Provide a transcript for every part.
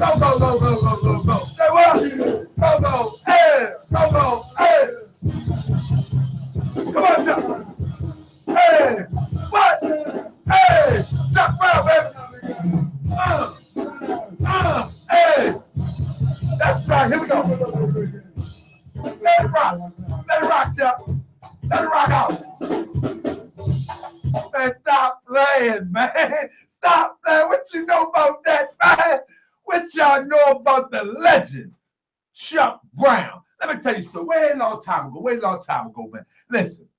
Go, go, go, go, go, go, go. Say what? Go, go, hey, go, go, hey. Come on, Chuck. Hey, what? Hey, Chuck Brown, baby. Hey. That's right, here we go. Let it rock. Let it rock, Chuck. Let it rock out. Man, stop playing, man. Stop playing. What you know about that, man? What y'all know about the legend, Chuck Brown? Let me tell you a story. Way a long time ago, man. Listen,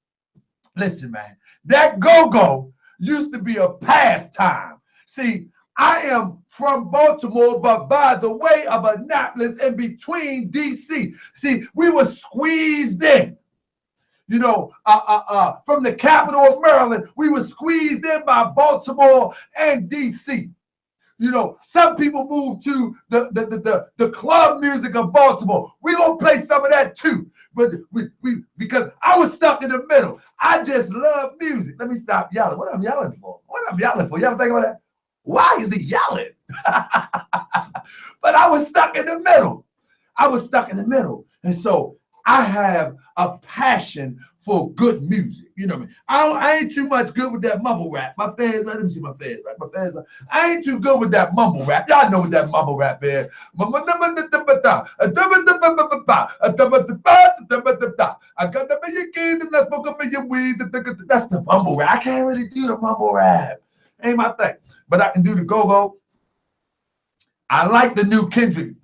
man. That go-go used to be a pastime. See, I am from Baltimore, but by the way of Annapolis in between D.C. See, we were squeezed in. You know, from the capital of Maryland, we were squeezed in by Baltimore and D.C. You know, some people moved to the club music of Baltimore. We're going to play some of that too. But we because I was stuck in the middle. I just love music. Let me stop yelling. What I'm yelling for? You ever think about that? Why is he yelling? But I was stuck in the middle. And so I have a passion for good music. You know what I mean? I ain't too much good with that mumble rap. My fans, let me see my fans, right? I ain't too good with that mumble rap. Y'all know what that mumble rap is. I got a million kids and I smoke a million weed. That's the mumble rap. I can't really do the mumble rap. Ain't my thing. But I can do the go-go. I like the new Kendrick.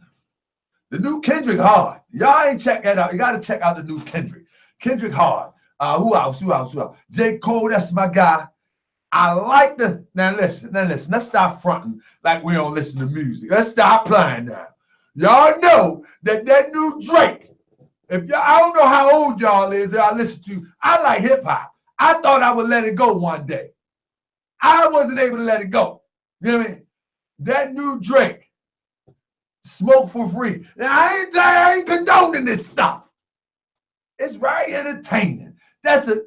The new Kendrick hard. Y'all ain't check that out. You got to check out the new Kendrick. Kendrick hard. Who else? J. Cole, that's my guy. I like the, now listen. Let's stop fronting like we don't listen to music. Let's stop playing now. Y'all know that new Drake, if y'all, I don't know how old y'all is that I listen to, I like hip hop. I thought I would let it go one day. I wasn't able to let it go. You know what I mean? That new Drake, smoke for free. Now, I ain't condoning this stuff. It's very entertaining.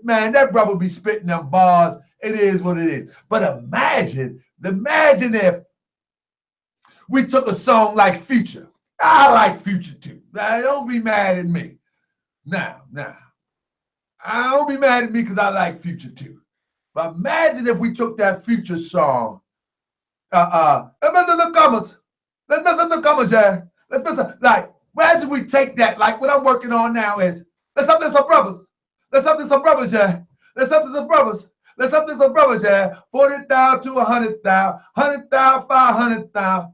Man, that brother be spitting them bars. It is what it is. But imagine if we took a song like Future. I like Future too. Now, don't be mad at me. Now. I don't be mad at me because I like Future too. But imagine if we took that Future song. Let's mess up the commas. Yeah. Like, imagine we take that, like what I'm working on now is, let's up to some brothers. Yeah. Let's up to some brothers, yeah. 40,000 to 100,000, 100,000, 500,000. How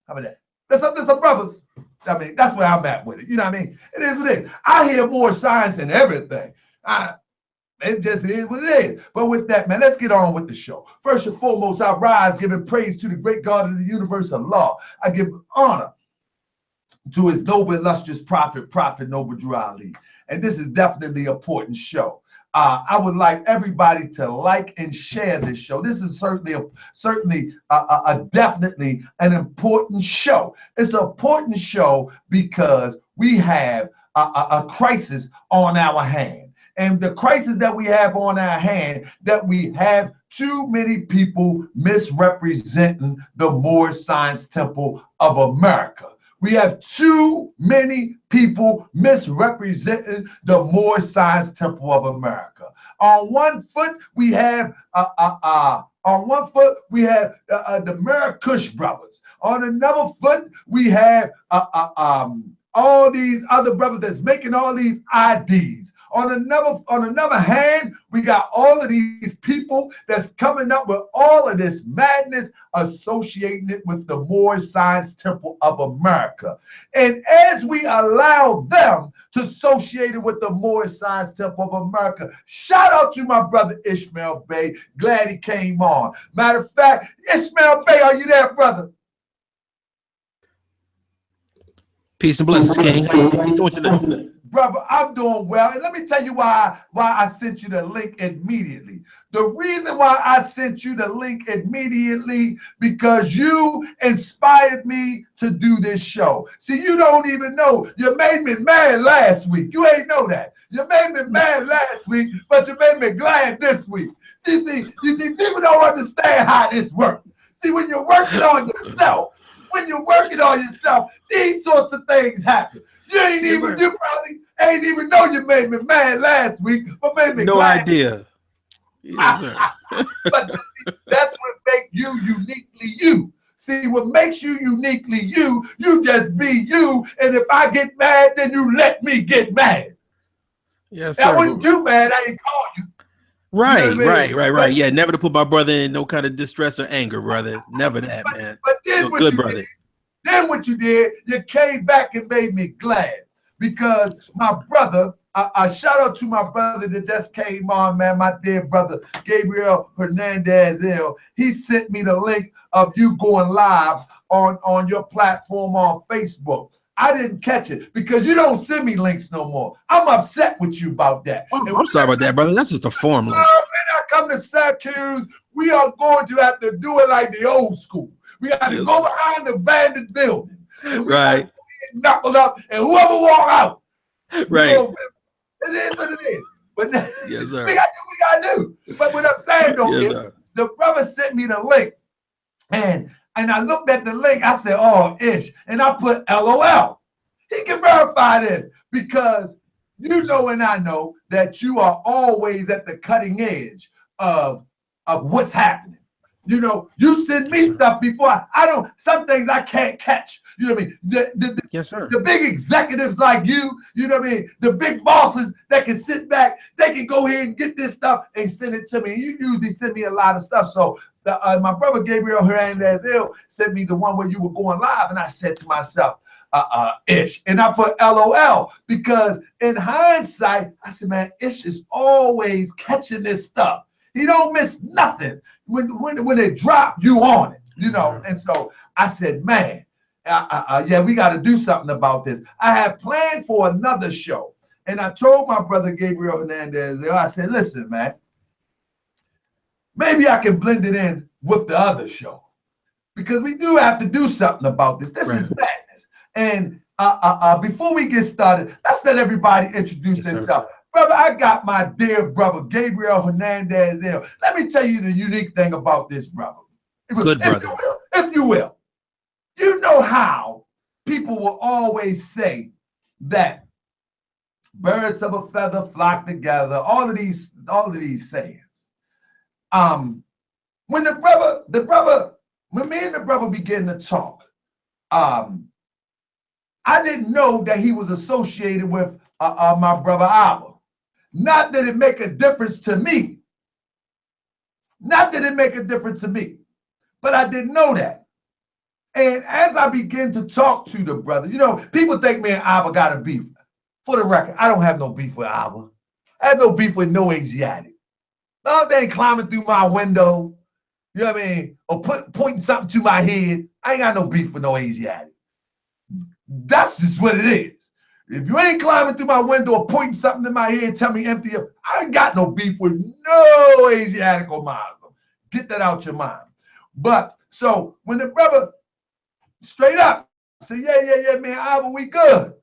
about that? Let's up to some brothers. I mean, that's where I'm at with it. You know what I mean? It is what it is. I hear more science than everything. It just is what it is. But with that, man, let's get on with the show. First and foremost, I rise giving praise to the great God of the universe of law. I give honor to his noble, illustrious prophet Noble Drew Ali. And this is definitely an important show. I would like everybody to like and share this show. This is certainly definitely an important show. It's an important show because we have a crisis on our hand. And the crisis that we have on our hand, that we have too many people misrepresenting the Moorish Science Temple of America. We have too many people misrepresenting the Moorish Science Temple of America. On one foot, we have the Marrakush brothers. On another foot, we have all these other brothers that's making all these IDs. On another hand, we got all of these people that's coming up with all of this madness, associating it with the Moorish Science Temple of America. And as we allow them to associate it with the Moorish Science Temple of America, shout out to my brother Ishmael Bey. Glad he came on. Matter of fact, Ishmael Bey, are you there, brother? Peace and blessings, King. How you doing today? Brother, I'm doing well. And let me tell you why I sent you the link immediately. The reason why I sent you the link immediately, because you inspired me to do this show. See, you don't even know. You made me mad last week. You ain't know that. You made me mad last week, but you made me glad this week. See, people don't understand how this works. See, when you're working on yourself, when you're working on yourself, these sorts of things happen. You probably ain't even know you made me mad last week, but made me no glad. idea. Yes, sir. But see, that's what makes you uniquely you. See, what makes you uniquely you, you just be you. And if I get mad, then you let me get mad. Yes, sir. I wouldn't do mad, I ain't call you. Right, you know I mean? right. Yeah, never to put my brother in no kind of distress or anger, brother. Never that, man. But then what good you brother. did, then what you did, you came back and made me glad. Because my brother, a shout out to my brother that just came on, man, my dear brother, Gabriel Hernandez. He sent me the link of you going live on your platform on Facebook. I didn't catch it because you don't send me links no more. I'm upset with you about that. Oh, I'm sorry about that, brother. That's just a form link. When I come to Syracuse, we are going to have to do it like the old school. We got to go behind the abandoned building. And we got to knuckle up, and whoever walk out. Right. It is what it is. But yes, sir. we got to do. But what I'm saying, though, is the brother sent me the link. And I looked at the link. I said, oh, ish. And I put LOL. He can verify this because you know and I know that you are always at the cutting edge of what's happening. You know, you send me stuff before I don't, some things I can't catch. You know what I mean? Yes, sir. The big executives like you know what I mean? The big bosses that can sit back, they can go here and get this stuff and send it to me. You usually send me a lot of stuff. So my brother Gabriel Hernandez sent me the one where you were going live, and I said to myself, Ish. And I put LOL because in hindsight, I said, man, Ish is always catching this stuff. He don't miss nothing. When it drop, you on it, you know. And so I said, man, yeah, we got to do something about this. I had planned for another show, and I told my brother Gabriel Hernandez, I said, listen, man, maybe I can blend it in with the other show because we do have to do something about this. This is madness. And before we get started, let's let everybody introduce themselves. Brother, I got my dear brother, Gabriel Hernandez. Let me tell you the unique thing about this brother. Good brother. If you will. You know how people will always say that birds of a feather flock together, all of these sayings. When when me and the brother began to talk, I didn't know that he was associated with my brother Abba. Not that it make a difference to me. Not that it make a difference to me, but I didn't know that. And as I began to talk to the brother, you know, people think me and Abba got a beef. For the record, I don't have no beef with Abba. I have no beef with no Asiatic. No, they ain't climbing through my window, you know what I mean, or pointing something to my head. I ain't got no beef with no Asiatic. That's just what it is. If you ain't climbing through my window or pointing something in my head, tell me empty up. I ain't got no beef with no Asiatic or Muslim. Get that out your mind. But so when the brother straight up say, yeah, man, Abba, we good.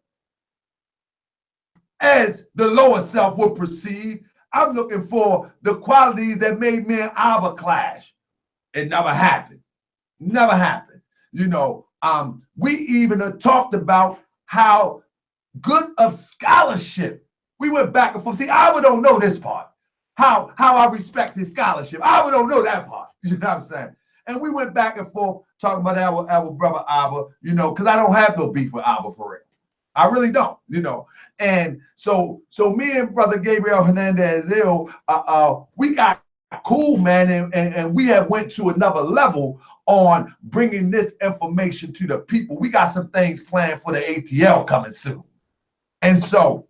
As the lower self would perceive, I'm looking for the qualities that made me and Abba clash. It never happened. Never happened. You know, we even talked about how good of scholarship. We went back and forth. See, Abba don't know this part. How I respect his scholarship. Abba don't know that part. You know what I'm saying? And we went back and forth talking about our brother Abba, you know, because I don't have no beef with Abba for real. I really don't, you know. And so me and brother Gabriel Hernandez, we got cool, man, and we have went to another level on bringing this information to the people. We got some things planned for the ATL coming soon. And so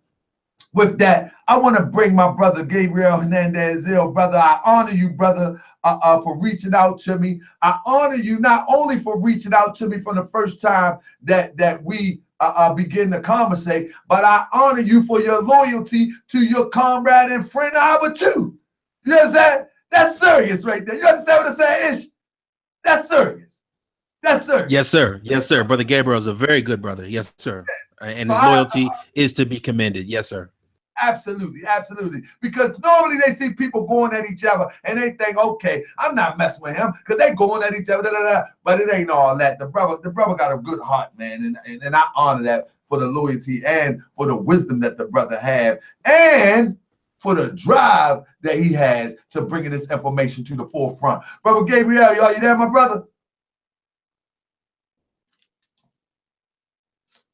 with that, I want to bring my brother Gabriel Hernandez. Brother, I honor you, brother, for reaching out to me. I honor you not only for reaching out to me from the first time that we begin to conversate, but I honor you for your loyalty to your comrade and friend Abba too. You understand? That's serious right there. You understand what I'm saying, Ish? That's serious. That's serious. Yes, sir. Yes, sir. Brother Gabriel is a very good brother. Yes, sir. And his loyalty is to be commended. Yes, sir. Absolutely, absolutely. Because normally they see people going at each other and they think, okay, I'm not messing with him because they going at each other, but it ain't all that. The brother got a good heart, man, and I honor that for the loyalty and for the wisdom that the brother had, and for the drive that he has to bringing this information to the forefront. Brother Gabriel, are you there, my brother?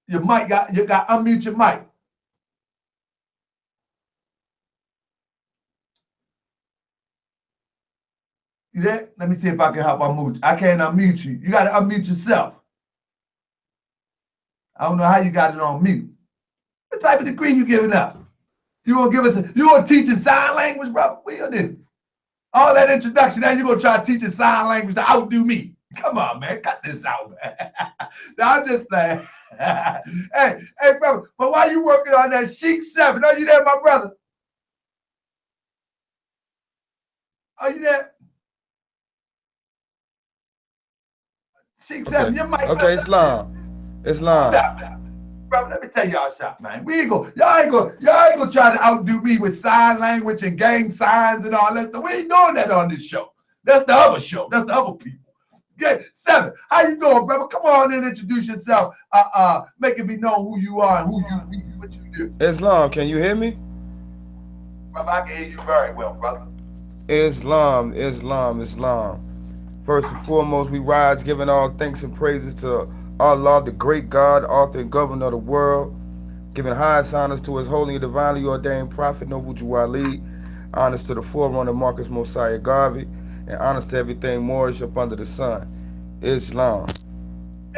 Your mic you got unmute your mic. You there? Let me see if I can help unmute. I can't unmute you. You got to unmute yourself. I don't know how you got it on mute. What type of degree you giving up? You gonna give us you gonna teach in sign language, brother? What you do? All that introduction, now you gonna try to teach in sign language to outdo me. Come on, man. Cut this out, man. Now, I'm just playing. hey, brother, but why you working on that Chic 7? Are you there, my brother? Are you there? Chic 7, your mic. Okay, Islam. Bro, let me tell y'all something, man. Y'all ain't gonna try to outdo me with sign language and gang signs and all that. We ain't doing that on this show. That's the other show. That's the other people. Okay, 7. How you doing, brother? Come on in, introduce yourself. Making me know who you are and who you be, what you do. Islam, can you hear me? Brother, I can hear you very well, brother. Islam. First and foremost, we rise giving all thanks and praises to Allah, the great God, author and governor of the world, giving highest honors to his holy and divinely ordained prophet, Noble Juwali, honors to the forerunner, Marcus Mosiah Garvey, and honors to everything Moorish up under the sun. Islam.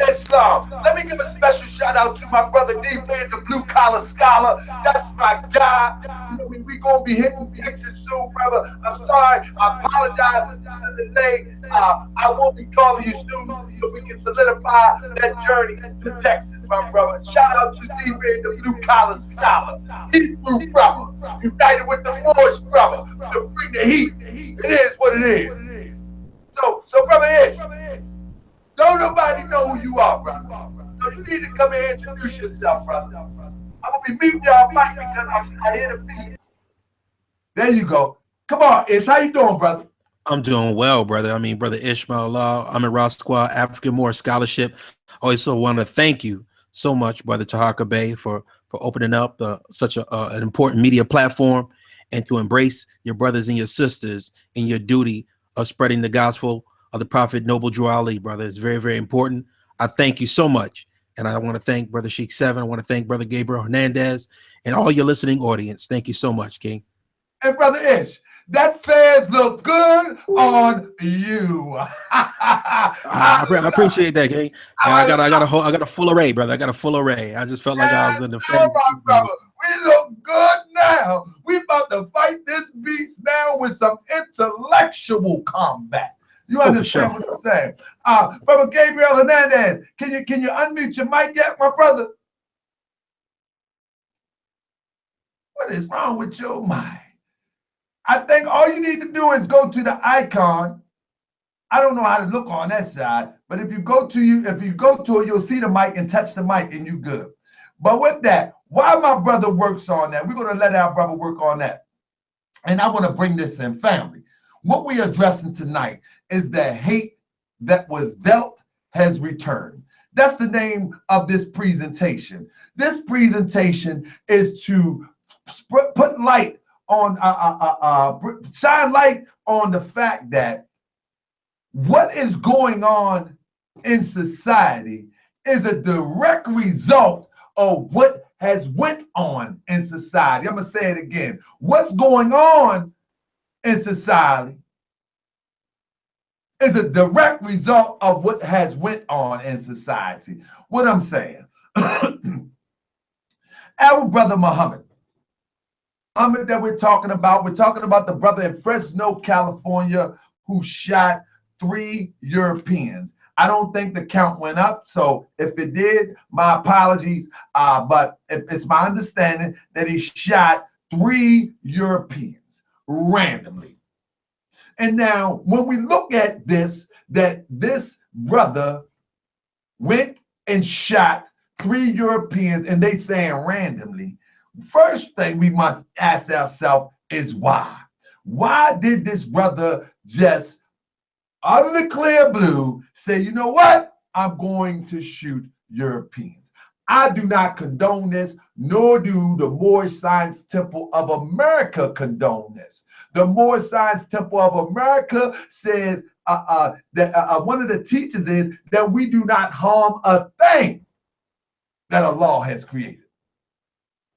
Let me give a special shout out to my brother D-Ray, the blue collar scholar. That's my guy. You know, we gonna be hitting Texas soon, brother. I'm sorry. I apologize for the delay. I will be calling you soon so we can solidify that journey to Texas, my brother. Shout out to D-Ray, the blue collar scholar. Hebrew brother, united with the Moorish brother to bring the heat. It is what it is. So brother Ish, don't nobody know who you are, brother. So you need to come and introduce yourself, brother. I'm gonna be meeting y'all Mike because I'm here to be. There you go. Come on, Ish. How you doing, brother? I'm doing well, brother. I mean, brother Ishmael Law. I'm in Ross Squad African Moorish Scholarship. I also want to thank you so much, brother Tahaka Bey, for opening up such an important media platform and to embrace your brothers and your sisters in your duty of spreading the gospel of the Prophet Noble Drew Ali, brother. It's very, very important. I thank you so much. And I want to thank Brother Sheikh 7. I want to thank Brother Gabriel Hernandez and all your listening audience. Thank you so much, King. And Brother Ish, that fez look good on you. I appreciate that, King. I got a full array, brother. I got a full array. I just felt like I was in the phase. Brother, we look good now. We about to fight this beast now with some intellectual combat. You understand what I'm saying? Brother Gabriel Hernandez, can you unmute your mic yet, my brother? What is wrong with your mind? I think all you need to do is go to the icon. I don't know how to look on that side, but if you go to it, you'll see the mic and touch the mic and you good. But with that, while my brother works on that, we're going to let our brother work on that. And I want to bring this in, family. What we're addressing tonight is the hate that was dealt has returned. That's the name of this presentation. This presentation is to put light on, shine light on the fact that what is going on in society is a direct result of what has went on in society. I'm going to say it again. What's going on in society is a direct result of what has went on in society. What I'm saying, our brother Muhammad that we're talking about the brother in Fresno, California, who shot 3 Europeans. I don't think the count went up, so if it did, my apologies. But it's my understanding that he shot 3 Europeans randomly. And now, when we look at this, that this brother went and shot 3 Europeans, and they saying randomly, first thing we must ask ourselves is why? Why did this brother just out of the clear blue say, you know what? I'm going to shoot Europeans. I do not condone this, nor do the Moorish Science Temple of America condone this. The Moorish Science Temple of America says that one of the teachings is that we do not harm a thing that Allah has created.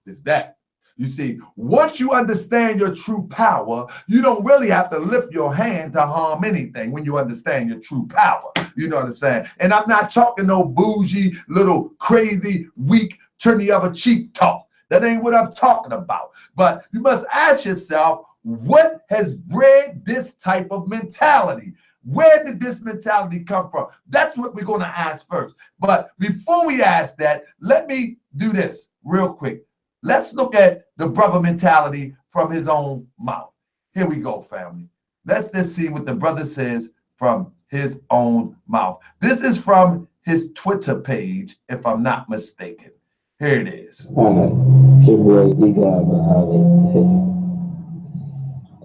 It's that. You see, once you understand your true power, you don't really have to lift your hand to harm anything when you understand your true power. You know what I'm saying? And I'm not talking no bougie, little crazy, weak, turn the other cheek talk. That ain't what I'm talking about. But you must ask yourself, what has bred this type of mentality? Where did this mentality come from? That's what we're going to ask first. But before we ask that, let me do this real quick. Let's look at the brother mentality from his own mouth. Here we go, family. Let's just see what the brother says from his own mouth. This is from his Twitter page, if I'm not mistaken. Here it is.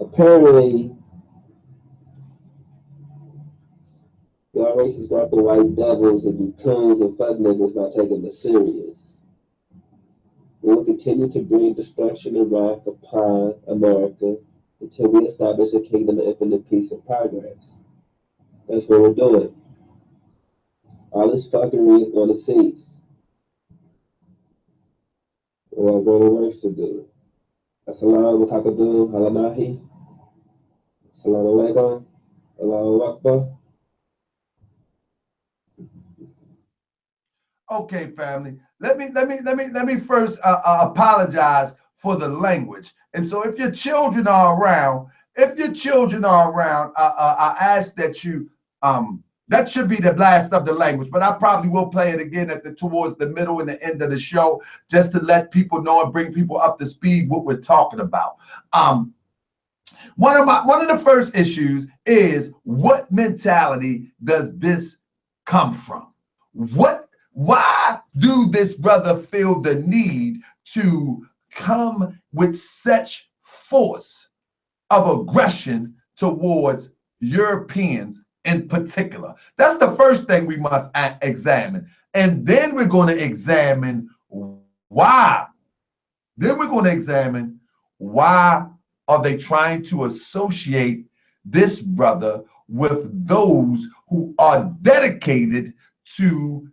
Apparently, y'all racists got the white devils and you coons and fuck niggas not taking this serious. We will continue to bring destruction and wrath upon America until we establish a kingdom of infinite peace and progress. That's what we're doing. All this fuckery is going to cease. We have greater works to do. Assalamu alaikum, halanahi. Assalamu alaikum, Allahu Akbar. Okay, family. Let me first apologize for the language. And so, if your children are around, I ask that you that should be the last of the language. But I probably will play it again towards the middle and the end of the show, just to let people know and bring people up to speed what we're talking about. One of the first issues is, what mentality does this come from? Why do this brother feel the need to come with such force of aggression towards Europeans in particular? That's the first thing we must examine. And then we're going to examine why. Then we're going to examine why are they trying to associate this brother with those who are dedicated to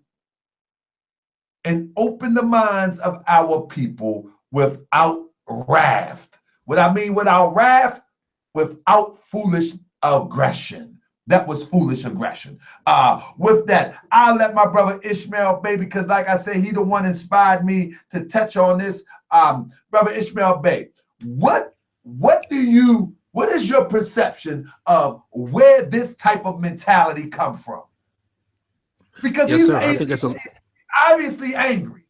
and open the minds of our people without wrath. What I mean without wrath, without foolish aggression. That was foolish aggression. With that, I'll let my brother Ishmael Bey, because like I said, he the one inspired me to touch on this. Brother Ishmael Bey, what is your perception of where this type of mentality come from? Because yes, sir. I think it's obviously angry,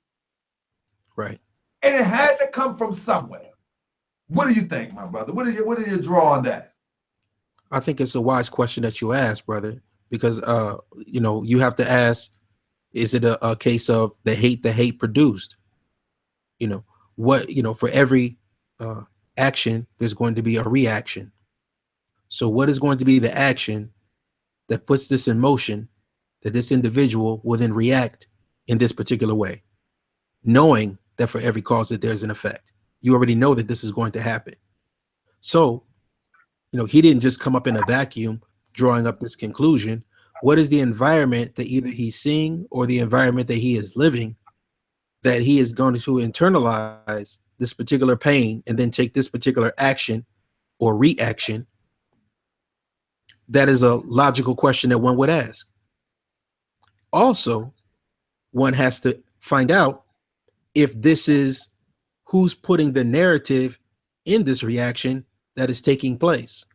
right, and it had to come from somewhere. What do you think, my brother? What are your draw on that? I think it's a wise question that you asked, brother, because you have to ask, is it a case of the hate produced? For every action, there's going to be a reaction. So what is going to be the action that puts this in motion, that this individual will then react in this particular way, knowing that for every cause that there's an effect? You already know that this is going to happen. So, he didn't just come up in a vacuum drawing up this conclusion. What is the environment that either he's seeing or the environment that he is living that he is going to internalize this particular pain and then take this particular action or reaction? That is a logical question that one would ask. Also, one has to find out if this is who's putting the narrative in this reaction that is taking place.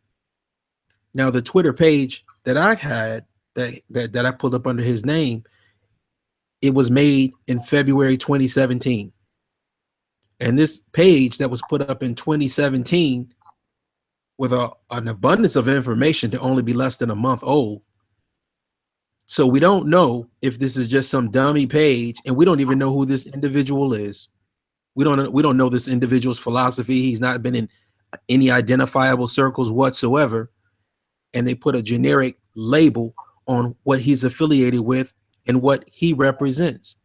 Now, the Twitter page that I had that I pulled up under his name, it was made in February 2017. And this page that was put up in 2017 with an abundance of information to only be less than a month old. So we don't know if this is just some dummy page, and we don't even know who this individual is. We don't know this individual's philosophy. He's not been in any identifiable circles whatsoever. And they put a generic label on what he's affiliated with and what he represents.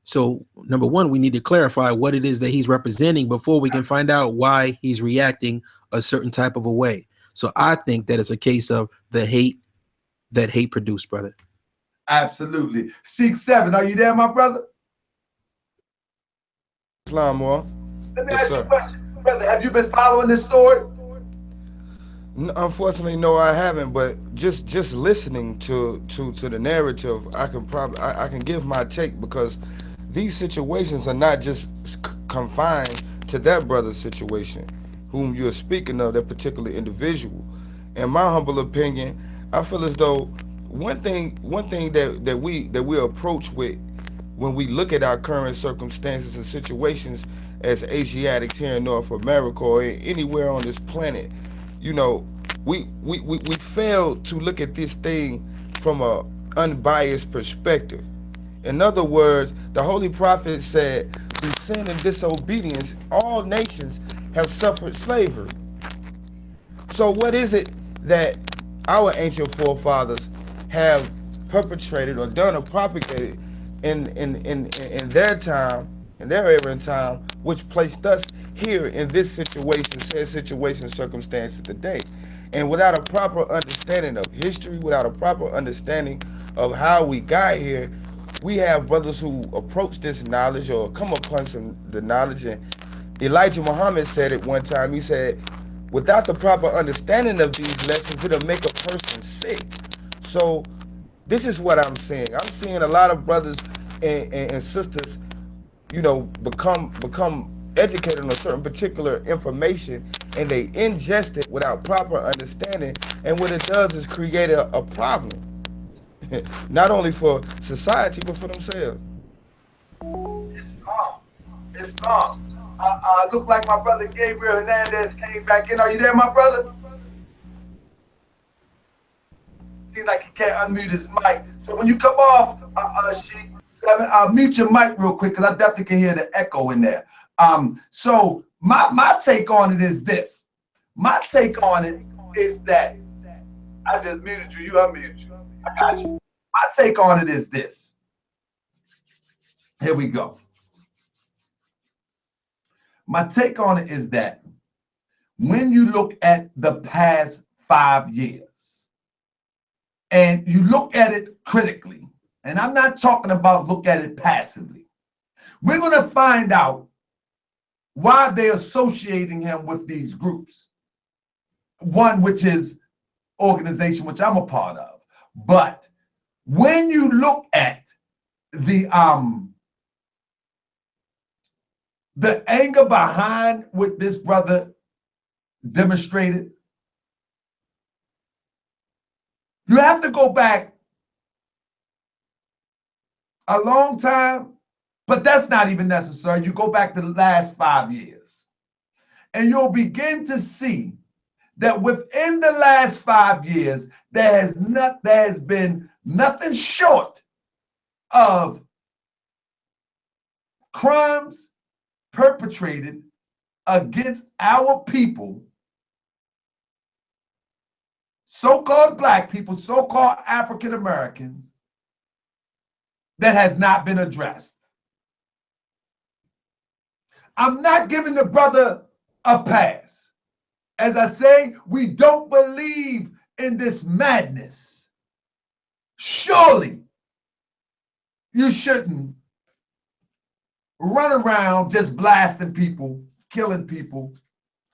So number one, we need to clarify what it is that he's representing before we can find out why he's reacting a certain type of a way. So I think that it's a case of the hate that hate produced, brother. Absolutely. Sheik 7, are you there, my brother? Islam, Let me ask you a question. Brother, have you been following this story? Unfortunately, no, I haven't. But just listening to the narrative, I can give my take, because these situations are not just confined to that brother's situation, whom you're speaking of, that particular individual. In my humble opinion, I feel as though one thing that we approach with when we look at our current circumstances and situations as Asiatics here in North America or anywhere on this planet, you know, we fail to look at this thing from a unbiased perspective. In other words, the Holy Prophet said, through sin and disobedience, all nations have suffered slavery. So what is it that our ancient forefathers have perpetrated or done or propagated in their time, in their era and time, which placed us here in this situation, said situation, circumstances today? And without a proper understanding of history, without a proper understanding of how we got here, we have brothers who approach this knowledge or come upon the knowledge. And Elijah Muhammad said it one time. He said, without the proper understanding of these lessons, it'll make a person sick. So this is what I'm seeing. I'm seeing a lot of brothers and sisters, you know, become educated on a certain particular information, and they ingest it without proper understanding. And what it does is create a problem, not only for society, but for themselves. Islam. Look like my brother Gabriel Hernandez came back in. Are you there, my brother? Seems like he can't unmute his mic. So when you come off, Sheik 7, mute your mic real quick, because I definitely can hear the echo in there. So my take on it is this. My take on it is that I just muted you. You unmuted you. I got you. My take on it is this. Here we go. My take on it is that when you look at the past 5 years and you look at it critically, and I'm not talking about look at it passively, we're going to find out why they're associating him with these groups. One, which is organization, which I'm a part of. But when you look at the anger behind what this brother demonstrated, you have to go back a long time, but that's not even necessary. You go back to the last 5 years, and you'll begin to see that within the last 5 years, there has been nothing short of crimes perpetrated against our people, so-called black people, so-called African Americans, that has not been addressed. I'm not giving the brother a pass. As I say, we don't believe in this madness. Surely you shouldn't run around just blasting people, killing people,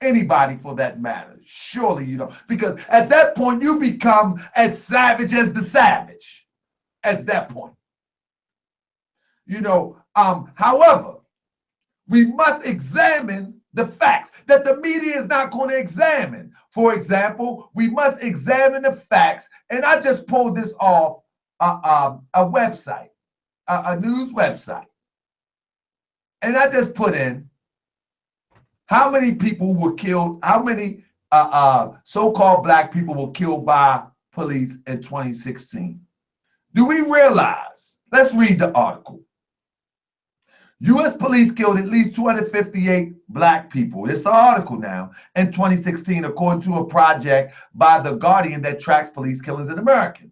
anybody for that matter. Surely you don't, because at that point you become as savage as the savage. At that point, you know. However, we must examine the facts that the media is not going to examine. For example, we must examine the facts, and I just pulled this off a website, a news website, and I just put in how many people were killed, how many so-called black people were killed by police in 2016. Do we realize? Let's read the article. U.S. police killed at least 258 black people. It's the article now in 2016, according to a project by The Guardian that tracks police killings in America.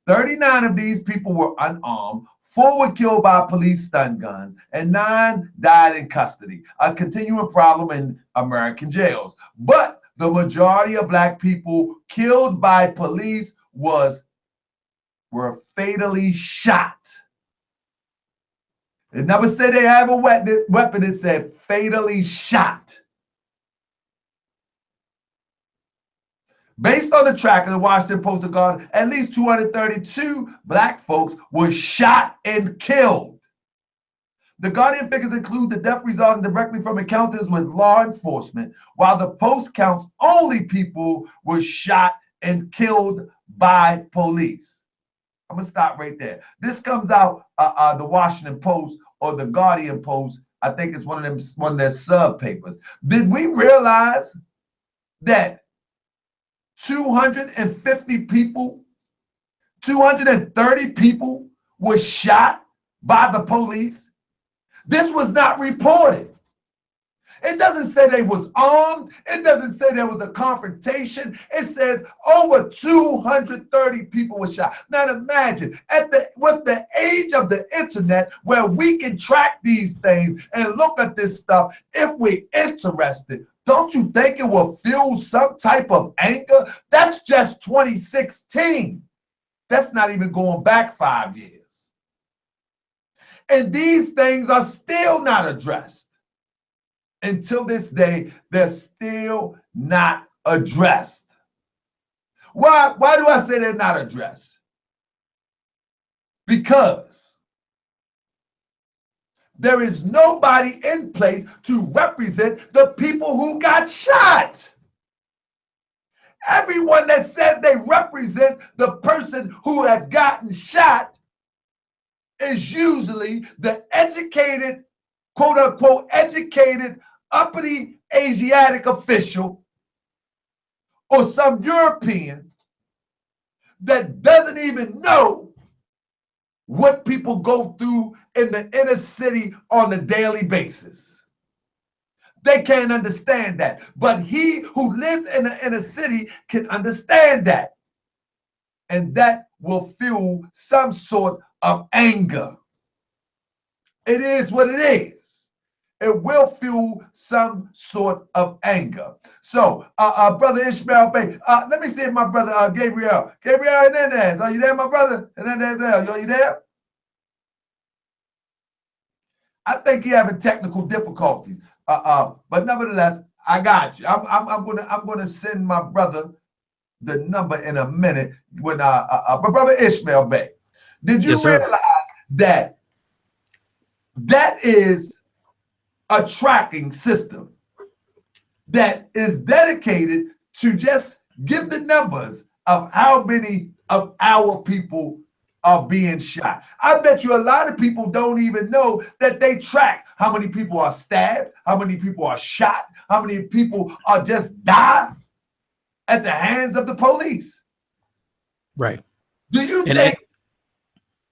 39 of these people were unarmed. 4 were killed by police stun guns, and 9 died in custody, a continuing problem in American jails. But the majority of black people killed by police were fatally shot. It never said they have a weapon. It said fatally shot. Based on the track of the Washington Post, at least 232 black folks were shot and killed. The Guardian figures include the death resulting directly from encounters with law enforcement, while the Post counts only people were shot and killed by police. I'm gonna stop right there. This comes out the Washington Post or the Guardian Post. I think it's one of their sub papers. Did we realize that 250 people, 230 people were shot by the police? This was not reported. It doesn't say they was armed. It doesn't say there was a confrontation. It says over 230 people were shot. Now imagine with the age of the internet where we can track these things and look at this stuff if we're interested. Don't you think it will fuel some type of anger? That's just 2016. That's not even going back 5 years. And these things are still not addressed. Until this day, they're still not addressed. Why do I say they're not addressed? Because there is nobody in place to represent the people who got shot. Everyone that said they represent the person who had gotten shot is usually the educated, quote unquote, educated, uppity Asiatic official or some European that doesn't even know what people go through in the inner city on a daily basis. They can't understand that. But he who lives in the inner city can understand that. And that will fuel some sort of anger. It is what it is. It will fuel some sort of anger. So, brother Ishmael Bey, let me see if my brother Gabriel Hernandez, are you there, my brother? Hernandez, are you there? I think you're having technical difficulties. But nevertheless, I got you. I'm gonna send my brother the number in a minute. When but brother Ishmael Bey, did you realize that is a tracking system that is dedicated to just give the numbers of how many of our people are being shot? I bet you a lot of people don't even know that they track how many people are stabbed, how many people are shot, how many people are just die at the hands of the police. Right. Do you think,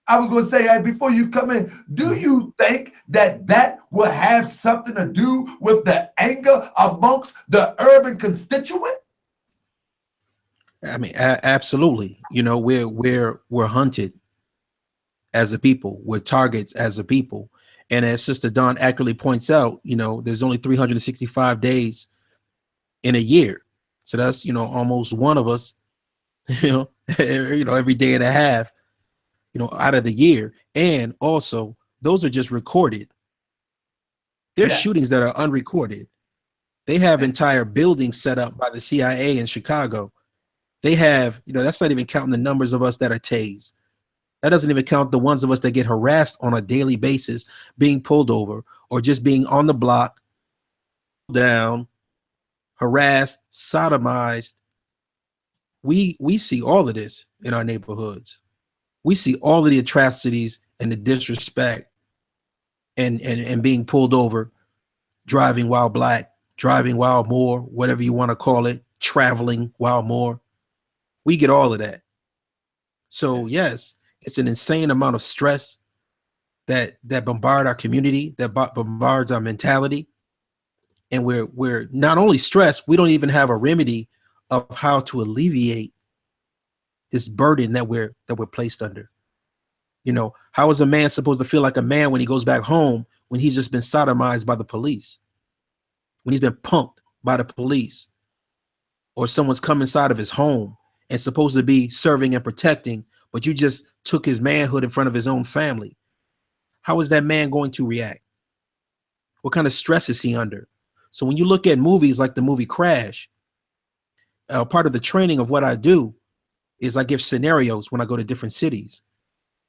I was going to say, before you come in, do you think that will have something to do with the anger amongst the urban constituent? I mean, absolutely. You know, we're hunted as a people. We're targets as a people. And as Sister Dawn accurately points out, you know, there's only 365 days in a year. So that's, you know, almost one of us, every day and a half, out of the year. And also, those are just recorded. There's shootings that are unrecorded. They have entire buildings set up by the CIA in Chicago. They have, that's not even counting the numbers of us that are tased. That doesn't even count the ones of us that get harassed on a daily basis, being pulled over or just being on the block, down, harassed, sodomized. We see all of this in our neighborhoods. We see all of the atrocities and the disrespect and being pulled over, driving while black, driving while Moor, whatever you want to call it, traveling while Moor. We get all of that. So yes, it's an insane amount of stress that bombard our community, that bombards our mentality, and we're not only stressed, we don't even have a remedy of how to alleviate this burden that we're placed under. You know, how is a man supposed to feel like a man when he goes back home when he's just been sodomized by the police, when he's been punked by the police, or someone's come inside of his home and supposed to be serving and protecting, but you just took his manhood in front of his own family? How is that man going to react? What kind of stress is he under? So when you look at movies like the movie Crash, part of the training of what I do is I give scenarios when I go to different cities.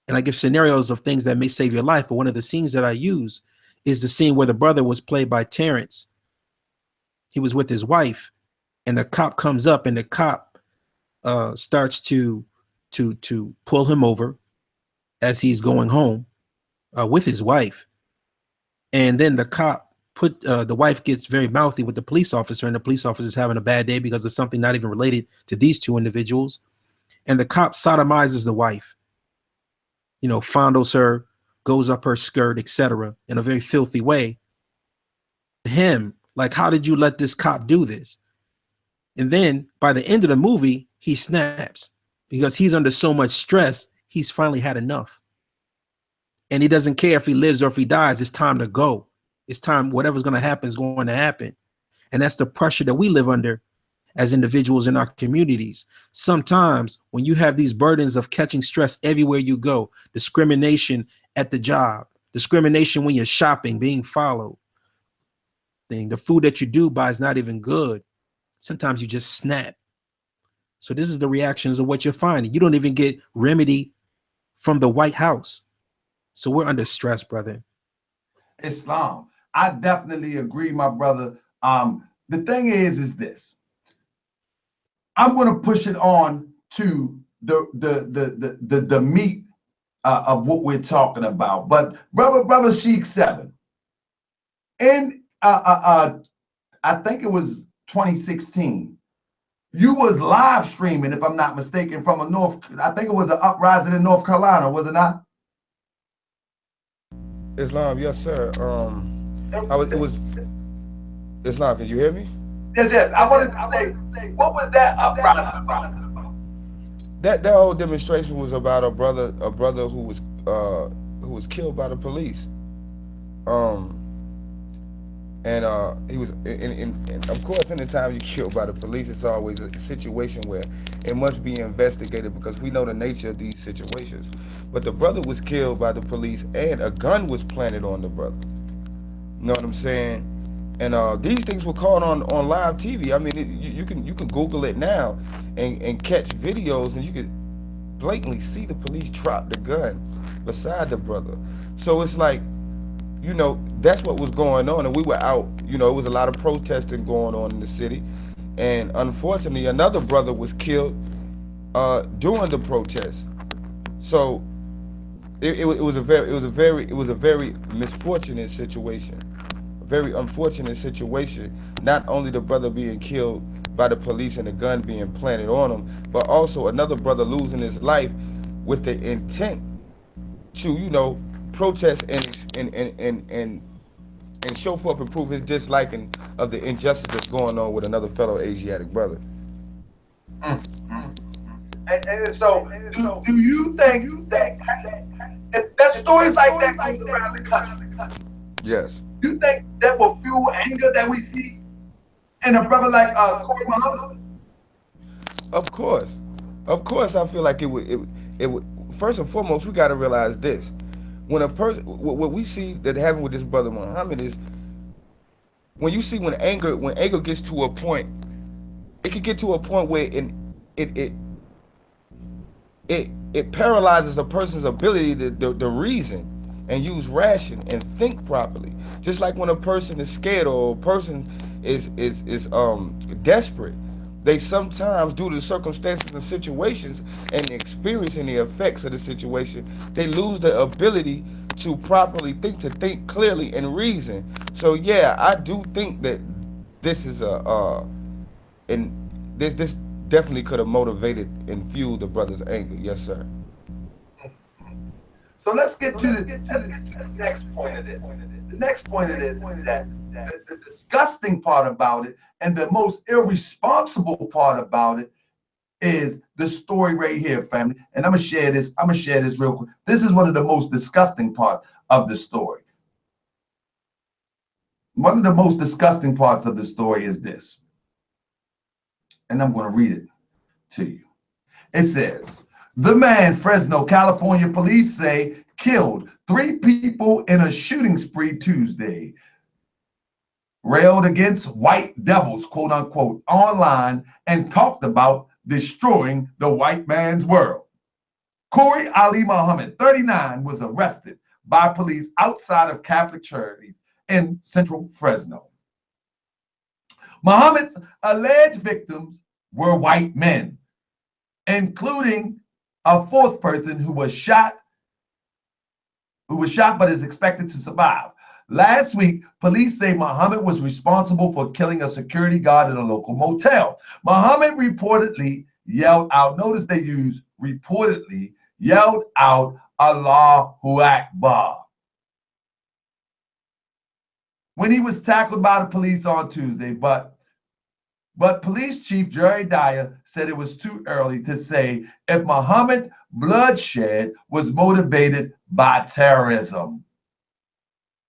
And I give scenarios of things that may save your life. But one of the scenes that I use is the scene where the brother was played by Terrence. He was with his wife, and the cop comes up, and the cop starts to pull him over as he's going home with his wife. And then the cop the wife gets very mouthy with the police officer, and the police officer is having a bad day because of something not even related to these two individuals. And the cop sodomizes the wife, you know, fondles her, goes up her skirt, etc., in a very filthy way. Him, like, how did you let this cop do this? And then by the end of the movie, he snaps because he's under so much stress. He's finally had enough. And he doesn't care if he lives or if he dies. It's time to go. It's time. Whatever's going to happen is going to happen. And that's the pressure that we live under as individuals in our communities. Sometimes when you have these burdens of catching stress everywhere you go, discrimination at the job, discrimination when you're shopping, being followed, the food that you do buy is not even good. Sometimes you just snap. So this is the reactions of what you're finding. You don't even get remedy from the White House. So we're under stress, brother. Islam. I definitely agree, my brother. The thing is this. I'm going to push it on to the meat of what we're talking about. But brother Sheik 7, in I think it was 2016, you was live streaming, if I'm not mistaken, from I think it was an uprising in North Carolina, was it not? Islam, yes, sir. It was Islam. Can you hear me? Yes. I wanted to say, what was that uprising about? That whole demonstration was about a brother who was killed by the police. He was, and of course, anytime you're killed by the police, it's always a situation where it must be investigated because we know the nature of these situations. But the brother was killed by the police, and a gun was planted on the brother. You know what I'm saying? And these things were caught on live TV. I mean, you can Google it now and catch videos, and you can blatantly see the police drop the gun beside the brother. So it's like, you know, that's what was going on, and we were out. You know, it was a lot of protesting going on in the city, and unfortunately, another brother was killed during the protest. So it was a very misfortunate situation, a very unfortunate situation. Not only the brother being killed by the police and the gun being planted on him, but also another brother losing his life with the intent to, you know, protest and show forth and prove his disliking of the injustice that's going on with another fellow Asiatic brother. And so, do you think that stories like that goes around the country? Yes. You think that will fuel anger that we see in a brother like Kori Muhammad? Of course, I feel like it would. First and foremost, we got to realize this: when a person, what we see that happened with this brother Muhammad is, when anger gets to a point, it can get to a point where it paralyzes a person's ability to reason and use ration and think properly. Just like when a person is scared or a person is desperate, they sometimes, due to the circumstances and situations and the experience and the effects of the situation, they lose the ability to properly think, to think clearly and reason. So yeah, I do think that this is this definitely could have motivated and fueled the brother's anger. Yes, sir. So let's get to the next point of this. The next point of this is that the disgusting part about it and the most irresponsible part about it is the story right here, family. And I'm gonna share this. I'm gonna share this real quick. This is one of the most disgusting parts of the story. One of the most disgusting parts of the story is this. And I'm going to read it to you. It says, the man, Fresno, California police say killed 3 people in a shooting spree Tuesday. Railed against white devils, quote unquote, online and talked about destroying the white man's world. Kori Ali Muhammad, 39, was arrested by police outside of Catholic charities in central Fresno. Muhammad's alleged victims were white men, including a 4th person who was shot but is expected to survive. Last week, police say Muhammad was responsible for killing a security guard at a local motel. Muhammad reportedly yelled out, notice they use reportedly, yelled out, Allahu Akbar, when he was tackled by the police on Tuesday, but police chief Jerry Dyer said it was too early to say if Muhammad's bloodshed was motivated by terrorism.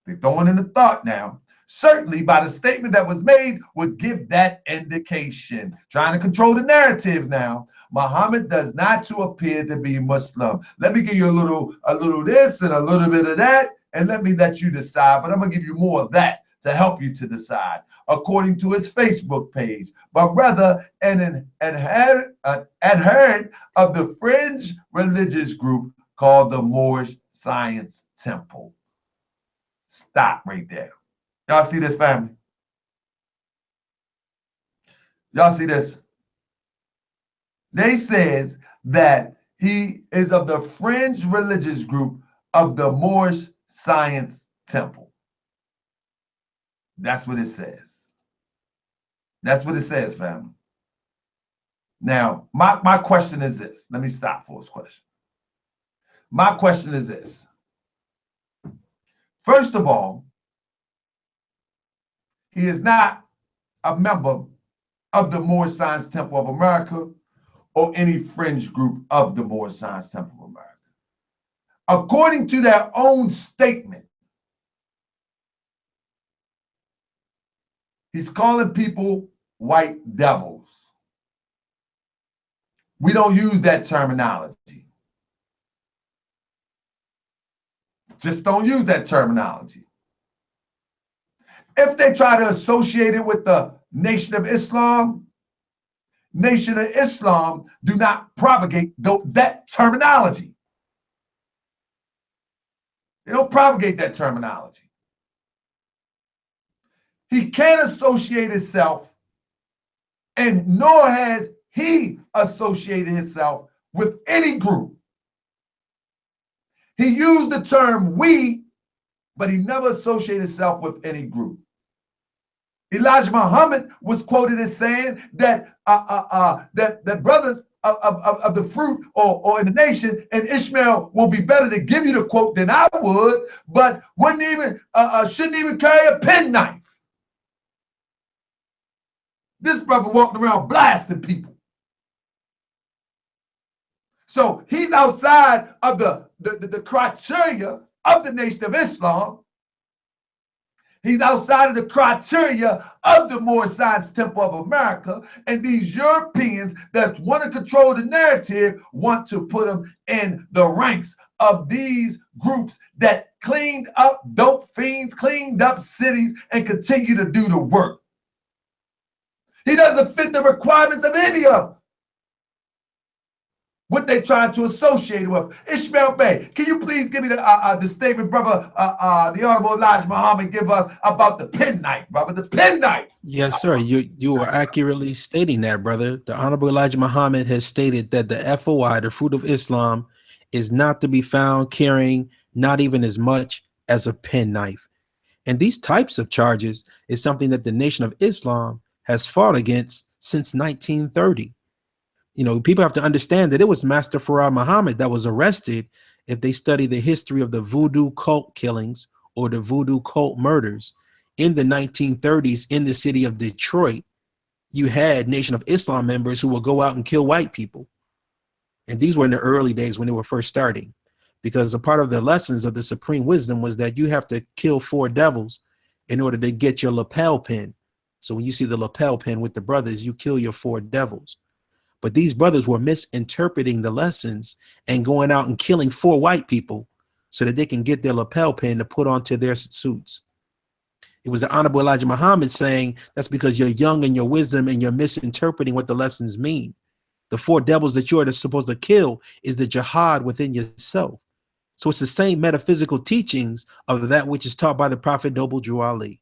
They're throwing in the thought now. Certainly by the statement that was made would give that indication. Trying to control the narrative now. Muhammad does not to appear to be Muslim. Let me give you a little this and a little bit of that, and let me let you decide. But I'm gonna give you more of that to help you to decide, according to his Facebook page, but rather an adherent of the fringe religious group called the Moorish Science Temple. Stop right there. Y'all see this, family? Y'all see this? They says that he is of the fringe religious group of the Moorish Science Temple. That's what it says. That's what it says, family. Now, my question is this. Let me stop for this question. My question is this. First of all, he is not a member of the Moorish Science Temple of America or any fringe group of the Moorish Science Temple of America. According to their own statement, he's calling people white devils. We don't use that terminology. Just don't use that terminology. If they try to associate it with the Nation of Islam do not propagate that terminology. They don't propagate that terminology. He can't associate himself, and nor has he associated himself with any group. He used the term we, but he never associated himself with any group. Elijah Muhammad was quoted as saying that that brothers of the fruit or in the nation and Ishmael will be better to give you the quote than I would, but wouldn't even shouldn't even carry a penknife. This brother walked around blasting people. So he's outside of the criteria of the Nation of Islam. He's outside of the criteria of the Moorish Science Temple of America. And these Europeans that want to control the narrative want to put him in the ranks of these groups that cleaned up dope fiends, cleaned up cities, and continue to do the work. He doesn't fit the requirements of any of them. What they trying to associate with. Ishmael Bey, can you please give me the statement, brother, the Honorable Elijah Muhammad give us about the penknife, brother, the penknife. Yes, sir. You are accurately stating that, brother. The Honorable Elijah Muhammad has stated that the FOI, the fruit of Islam, is not to be found carrying not even as much as a penknife. And these types of charges is something that the Nation of Islam has fought against since 1930. You know, people have to understand that it was Master Farah Muhammad that was arrested if they study the history of the voodoo cult killings or the voodoo cult murders in the 1930s in the city of Detroit, you had Nation of Islam members who would go out and kill white people. And these were in the early days when they were first starting, because a part of the lessons of the supreme wisdom was that you have to kill 4 devils in order to get your lapel pin. So when you see the lapel pin with the brothers, you kill your 4 devils. But these brothers were misinterpreting the lessons and going out and killing 4 white people so that they can get their lapel pin to put onto their suits. It was the Honorable Elijah Muhammad saying that's because you're young in your wisdom and you're misinterpreting what the lessons mean. The 4 devils that you're supposed to kill is the jihad within yourself. So it's the same metaphysical teachings of that which is taught by the Prophet Noble Drew Ali.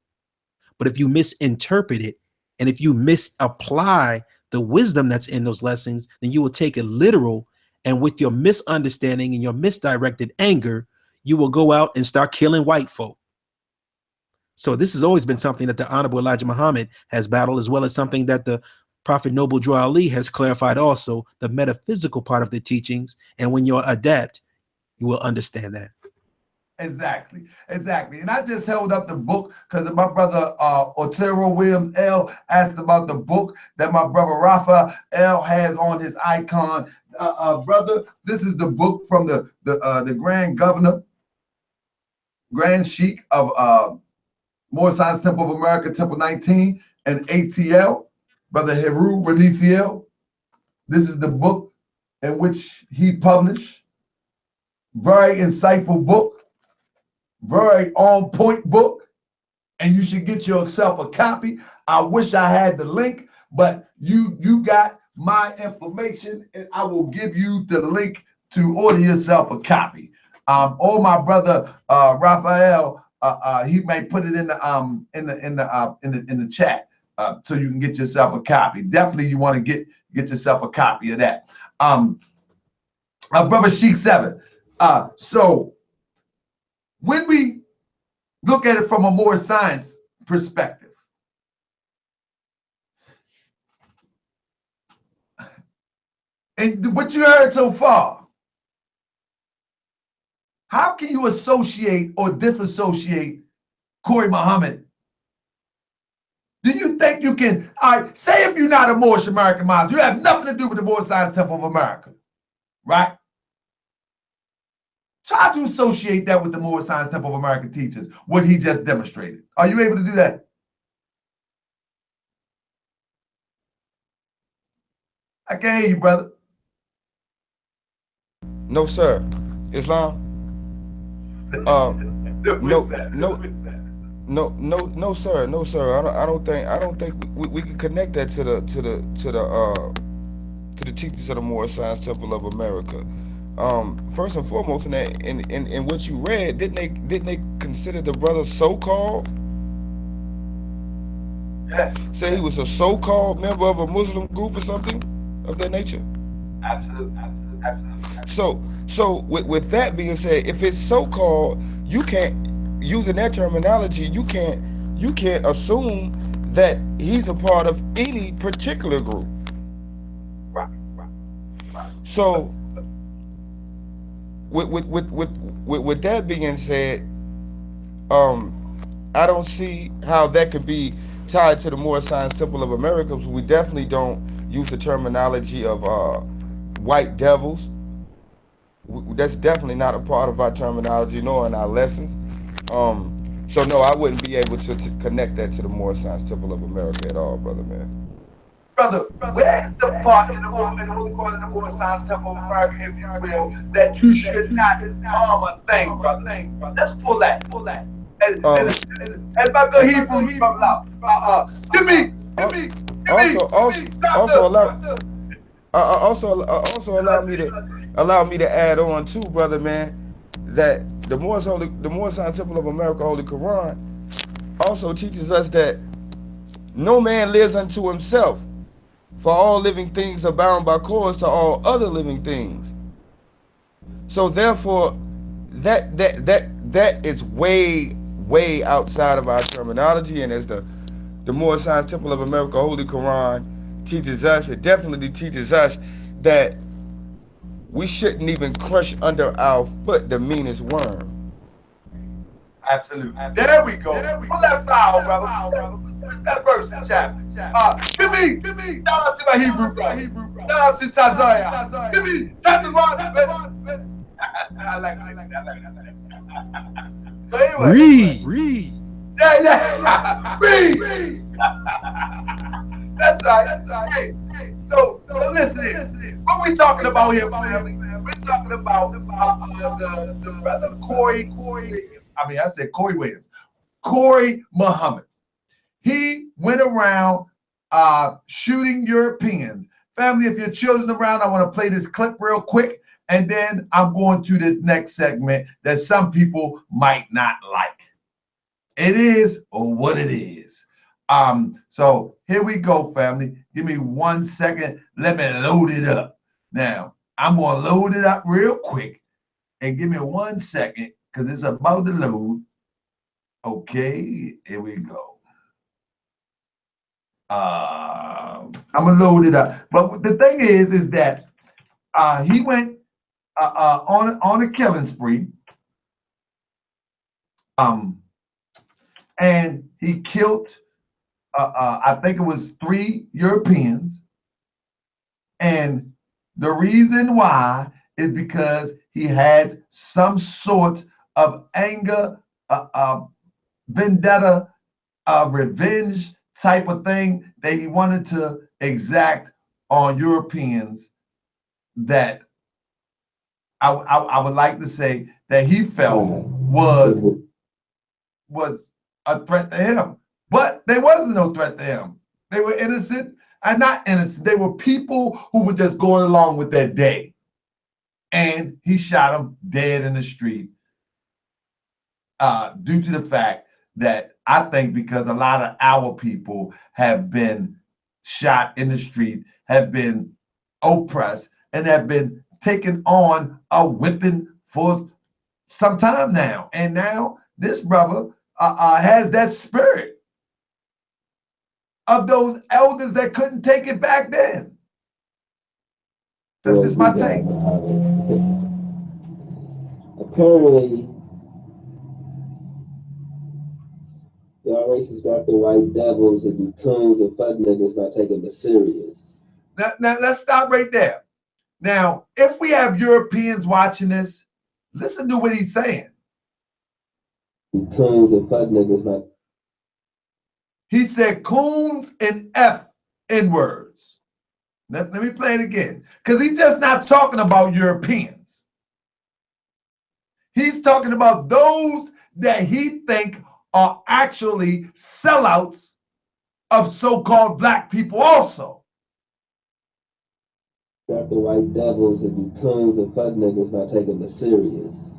But if you misinterpret it and if you misapply the wisdom that's in those lessons, then you will take it literal. And with your misunderstanding and your misdirected anger, you will go out and start killing white folk. So this has always been something that the Honorable Elijah Muhammad has battled, as well as something that the Prophet Noble Drew Ali has clarified also, the metaphysical part of the teachings. And when you're adept, you will understand that. Exactly. And I just held up the book because my brother Otero Williams L asked about the book that my brother Rafa L has on his icon. Brother, this is the book from the Grand Governor, Grand Sheikh of Moorish Science Temple of America, Temple 19, and ATL, Brother Heru Reniciel. This is the book in which he published. Very insightful book. Very on point book, and you should get yourself a copy. I wish I had the link, but you got my information, and I will give you the link to order yourself a copy. Or my brother Raphael, he may put it in the chat so you can get yourself a copy. Definitely, you want to get yourself a copy of that. Brother Sheikh 7. So when we look at it from a more science perspective, and what you heard so far, how can you associate or disassociate Kori Muhammad? Do you think you can, all right, say if you're not a Moorish American Muslim, you have nothing to do with the Moorish Science Temple of America, right? Try to associate that with the Moorish Science Temple of America teachers, what he just demonstrated. Are you able to do that? I can't hear you, brother. No, sir. Islam. No, sir. No, sir. I don't think we can connect that to the teachers of the Moorish Science Temple of America. First and foremost, in what you read, didn't they consider the brother so-called? Yeah. Say he was a so-called member of a Muslim group or something of that nature? Absolutely. So with that being said, if it's so-called, you can't, using that terminology, you can't assume that he's a part of any particular group. Right. So with that being said, I don't see how that could be tied to the Moorish Science Temple of America, because we definitely don't use the terminology of white devils. That's definitely not a part of our terminology nor in our lessons. So no, I wouldn't be able to connect that to the Moorish Science Temple of America at all, brother man. Brother, where's the part in the holy part of the Moorish Science Temple of America, if you will, that you should not harm a thing, brother? Let's pull that. As my good Hebrew comes out. Give me. Also allow me to add on too, brother man, that the Moorish Science Temple of America Holy Quran also teaches us that no man lives unto himself, for all living things are bound by cords to all other living things. So therefore, that is way outside of our terminology, and as the Moorish Science Temple of America Holy Quran teaches us, it definitely teaches us that We shouldn't even crush under our foot the meanest worm. Absolutely. There we go. Pull that file, brother. What's that verse and chapter? Give me. Shout out to my Hebrew brother. Shout out to Tazaya. Give me chapter 1. I like that. But anyway. Read. Yeah. Read. That's right. Hey. So listen here. What we talking about here, family? We're talking about the brother Kori. I said Kori Williams. Kori Muhammad. He went around shooting Europeans. Family, if your children around, I want to play this clip real quick, and then I'm going to this next segment that some people might not like. It is or what it is. So here we go, family. Give me 1 second. Let me load it up. Now, I'm going to load it up real quick, and give me 1 second because it's about to load. Okay, here we go. I'm gonna load it up. But the thing is that he went on a killing spree. And he killed I think it was 3 Europeans. And the reason why is because he had some sort of anger, vendetta, revenge type of thing that he wanted to exact on Europeans that I would like to say that he felt was a threat to him. But there was no threat to him. They were innocent and not innocent. They were people who were just going along with their day. And he shot them dead in the street due to the fact that I think because a lot of our people have been shot in the street, have been oppressed, and have been taken on a whipping for some time now. And now this brother has that spirit of those elders that couldn't take it back then. That's just my take. Apparently, y'all racist black and white devils and you coons and fuck niggas not taking it serious. Now let's stop right there. Now, if we have Europeans watching this, listen to what he's saying. You coons and fuck niggas not. He said coons and F-N words. Let me play it again. Because he's just not talking about Europeans. He's talking about those that he think are actually sellouts of so-called black people also. Black and white devils and you coons and fuck niggas not taking it serious.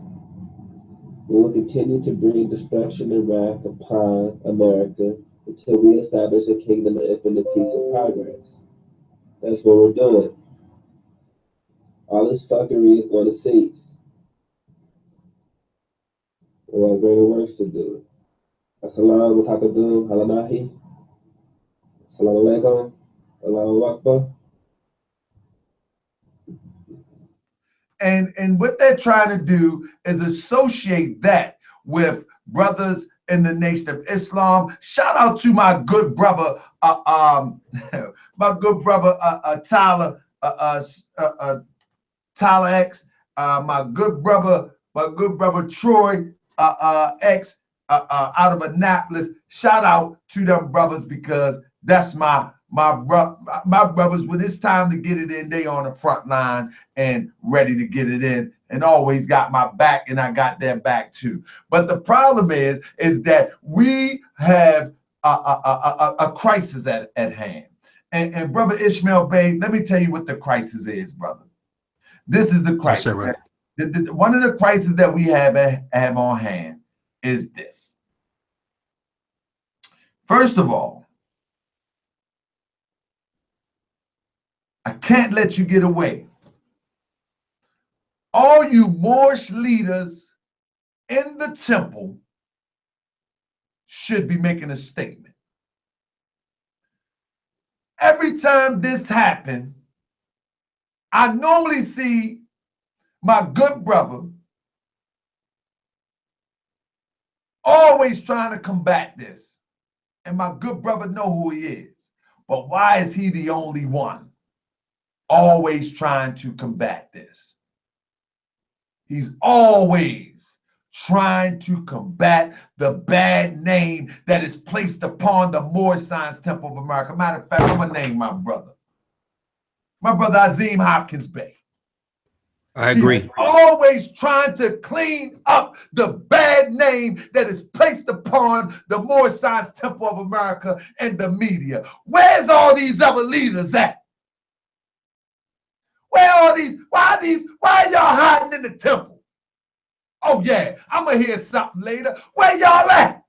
We will continue to bring destruction and wrath upon America until we establish a kingdom of infinite peace and progress. That's what we're doing. All this fuckery is going to cease. We have greater works to do. Assalamu alaikum, halanahi. Assalamu alaikum, Allahu Akbar. And what they're trying to do is associate that with brothers in the Nation of Islam. Shout out to my good brother, Tyler, Tyler X, my good brother Troy X out of Annapolis. Shout out to them brothers because that's my brothers. When it's time to get it in, they on the front line and ready to get it in, and always got my back, and I got their back too. But the problem is that we have a crisis at hand. And brother Ishmael Bey, let me tell you what the crisis is, brother. This is the crisis. Yes, sir, right. One of the crises that we have on hand is this. First of all, I can't let you get away. All you Moorish leaders in the temple should be making a statement. Every time this happens, I normally see my good brother, always trying to combat this. And my good brother know who he is. But why is he the only one always trying to combat this? He's always trying to combat the bad name that is placed upon the Moorish Science Temple of America. Matter of fact, I'm going to name my brother. My brother Azim Hopkins Bey. I agree. He's always trying to clean up the bad name that is placed upon the Moorish Science Temple of America and the media. Where's all these other leaders at? Where are these? Why are y'all hiding in the temple? Oh yeah, I'm gonna hear something later. Where y'all at?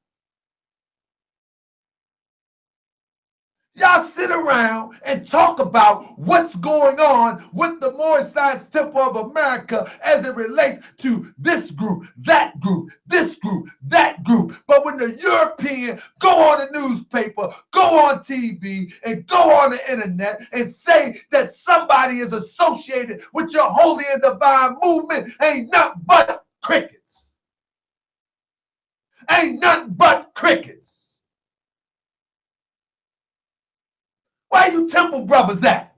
Y'all sit around and talk about what's going on with the Moorish Science Temple of America as it relates to this group, that group, this group, that group. But when the European go on the newspaper, go on TV, and go on the internet and say that somebody is associated with your holy and divine movement, ain't nothing but crickets. Ain't nothing but crickets. Where you temple brothers at?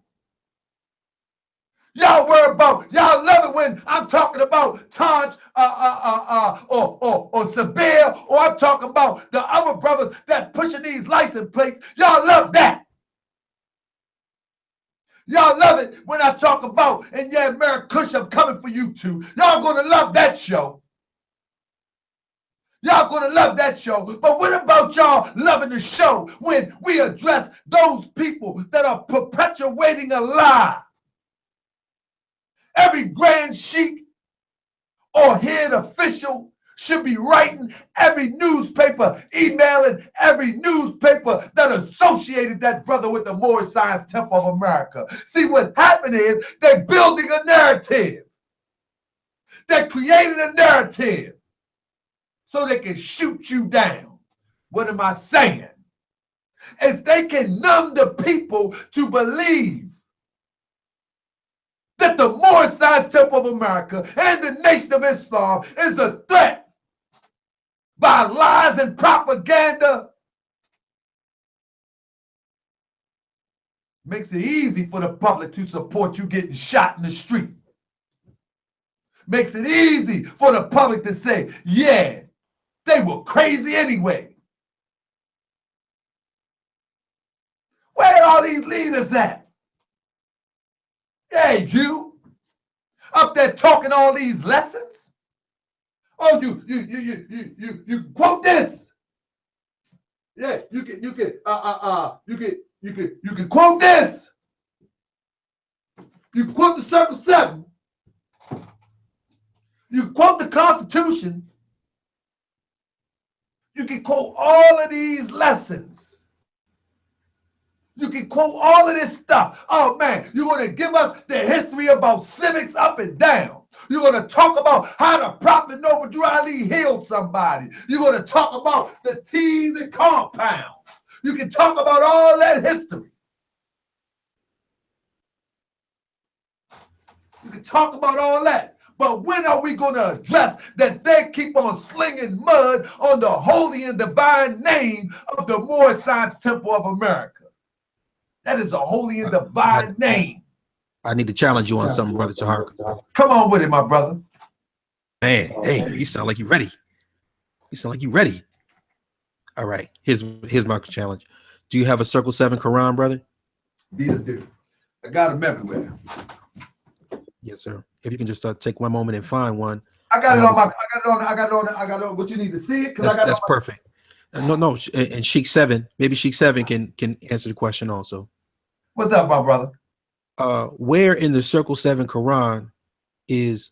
Y'all worry about, y'all love it when I'm talking about Taj or Sabir, or I'm talking about the other brothers that pushing these license plates. Y'all love that. Y'all love it when I talk about, and yeah, Mary Kush, I'm coming for you too. Y'all gonna love that show. Y'all gonna love that show. But what about y'all loving the show when we address those people that are perpetuating a lie? Every grand sheik or head official should be writing every newspaper, emailing every newspaper that associated that brother with the Moorish Science Temple of America. See, what happened is they're building a narrative. They're creating a narrative so they can shoot you down. What am I saying? Is they can numb the people to believe that the Moorish Science Temple of America and the Nation of Islam is a threat by lies and propaganda. Makes it easy for the public to support you getting shot in the street. Makes it easy for the public to say, yeah, they were crazy anyway. Where are all these leaders at? Hey, you up there talking all these lessons? Oh, you quote this. Yeah, you can quote this. You quote the Circle 7. You quote the Constitution. You can quote all of these lessons. You can quote all of this stuff. Oh man, you're going to give us the history about civics up and down. You're going to talk about how the Prophet Noble Drew Ali healed somebody. You're going to talk about the T's and compounds. You can talk about all that history. You can talk about all that. But when are we going to address that they keep on slinging mud on the holy and divine name of the Moorish Science Temple of America? That is a holy and divine name. I need to challenge you on something, Brother Tahar. Come on with it, my brother. Man, hey, you sound like you ready. You sound like you ready. All right, here's my challenge. Do you have a Circle 7 Quran, brother? Yeah, dude. I got them everywhere. Yes, sir. If you can just take one moment and find one. I got it on. What you need to see it? That's perfect. No. And Sheikh 7, maybe Sheikh 7 can answer the question also. What's up, my brother? Where in the Circle 7 Quran is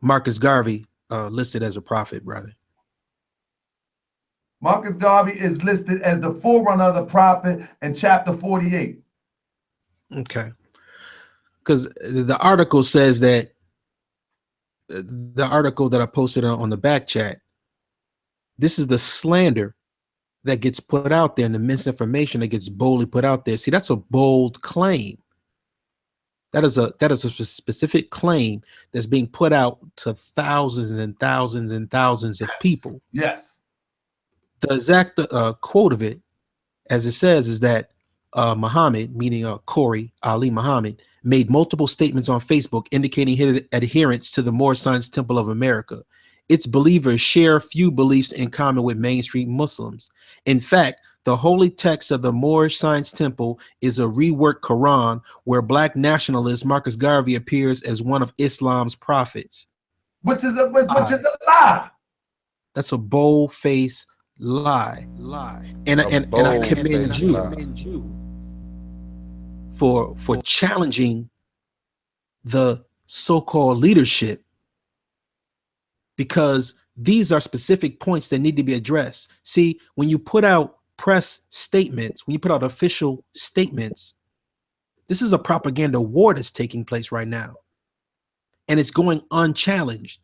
Marcus Garvey listed as a prophet, brother? Marcus Garvey is listed as the forerunner of the prophet in chapter 48. Okay. Because the article says that the article that I posted on the back chat, this is the slander that gets put out there and the misinformation that gets boldly put out there. See, that's a bold claim. That is a specific claim that's being put out to thousands and thousands and thousands of people. Yes. The exact quote of it, as it says, is that Muhammad, meaning Kori Ali Muhammad, made multiple statements on Facebook indicating his adherence to the Moorish Science Temple of America. Its believers share few beliefs in common with mainstream Muslims. In fact, the holy text of the Moorish Science Temple is a reworked Quran where black nationalist Marcus Garvey appears as one of Islam's prophets. Which is a lie. That's a bold-faced lie. And I commend you for challenging the so-called leadership, because these are specific points that need to be addressed. See, when you put out press statements, when you put out official statements, this is a propaganda war that's taking place right now. And it's going unchallenged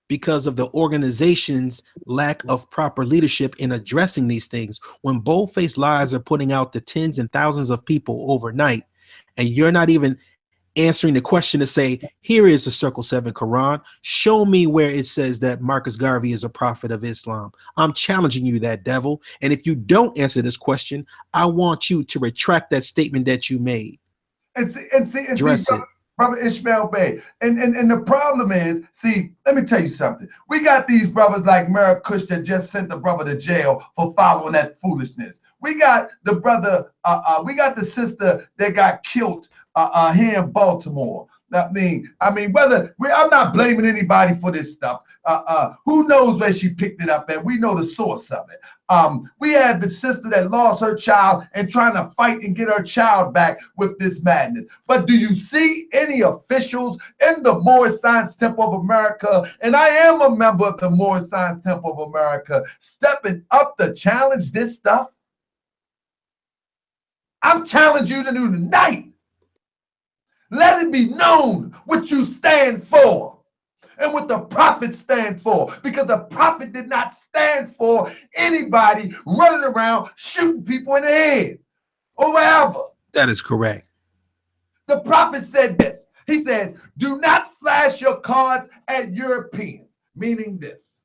because of the organization's lack of proper leadership in addressing these things. When bold-faced lies are putting out to tens and thousands of people overnight, and you're not even answering the question to say, here is the Circle 7 Quran. Show me where it says that Marcus Garvey is a prophet of Islam. I'm challenging you, that devil. And if you don't answer this question, I want you to retract that statement that you made. And see, Brother Ishmael Bey. And the problem is, see, let me tell you something. We got these brothers like Merrick Kush that just sent the brother to jail for following that foolishness. We got the brother, we got the sister that got killed here in Baltimore. I mean, I'm not blaming anybody for this stuff. Who knows where she picked it up at? We know the source of it. We had the sister that lost her child and trying to fight and get her child back with this madness. But do you see any officials in the Moorish Science Temple of America, and I am a member of the Moorish Science Temple of America, stepping up to challenge this stuff? I'm challenging you to do tonight. Let it be known what you stand for and what the prophet stand for, because the prophet did not stand for anybody running around shooting people in the head or wherever. That is correct. The prophet said this. He said, do not flash your cards at Europeans, meaning this.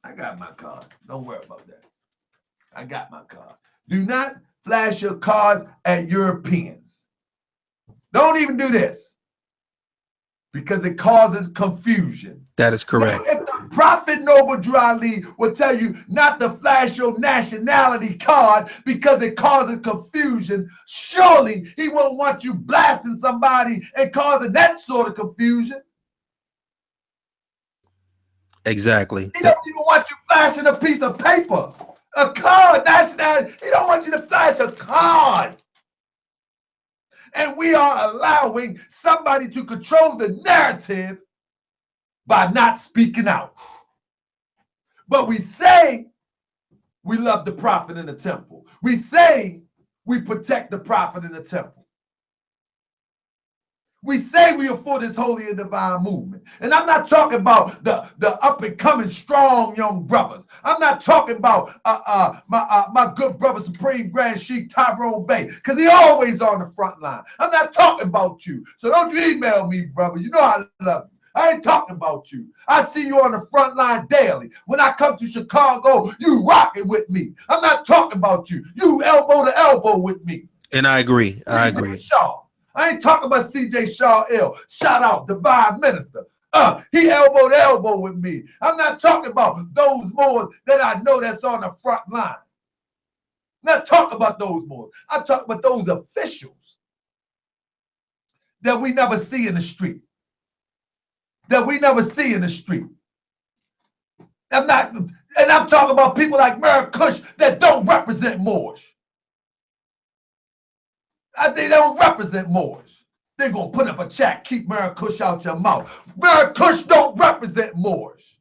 I got my card. Don't worry about that. I got my card. Do not flash your cards at Europeans. Don't even do this, because it causes confusion. That is correct. Now, if the Prophet Noble Drew Ali will tell you not to flash your nationality card because it causes confusion, surely he won't want you blasting somebody and causing that sort of confusion. Exactly. He don't even want you flashing a piece of paper. A card, nationality. He don't want you to flash a card. And we are allowing somebody to control the narrative by not speaking out. But we say we love the prophet in the temple. We say we protect the prophet in the temple. We say we are for this holy and divine movement. And I'm not talking about the up and coming strong young brothers. I'm not talking about my good brother Supreme Grand Sheikh Tyrone Bey, because he always on the front line. I'm not talking about you. So don't you email me, brother. You know I love you. I ain't talking about you. I see you on the front line daily. When I come to Chicago, you rocking with me. I'm not talking about you. You elbow to elbow with me. And I agree. I agree. Shaw. I ain't talking about CJ Shaw L. Shout out, divine minister. He elbow to elbow with me. I'm not talking about those Moors that I know that's on the front line. I'm not talking about those Moors. I'm talking about those officials that we never see in the street. That we never see in the street. I'm talking about people like Merrick Kush that don't represent Moorish. They don't represent Moorish. They're going to put up a chat, keep Merrick Kush out your mouth. Merrick Kush don't represent Moorish.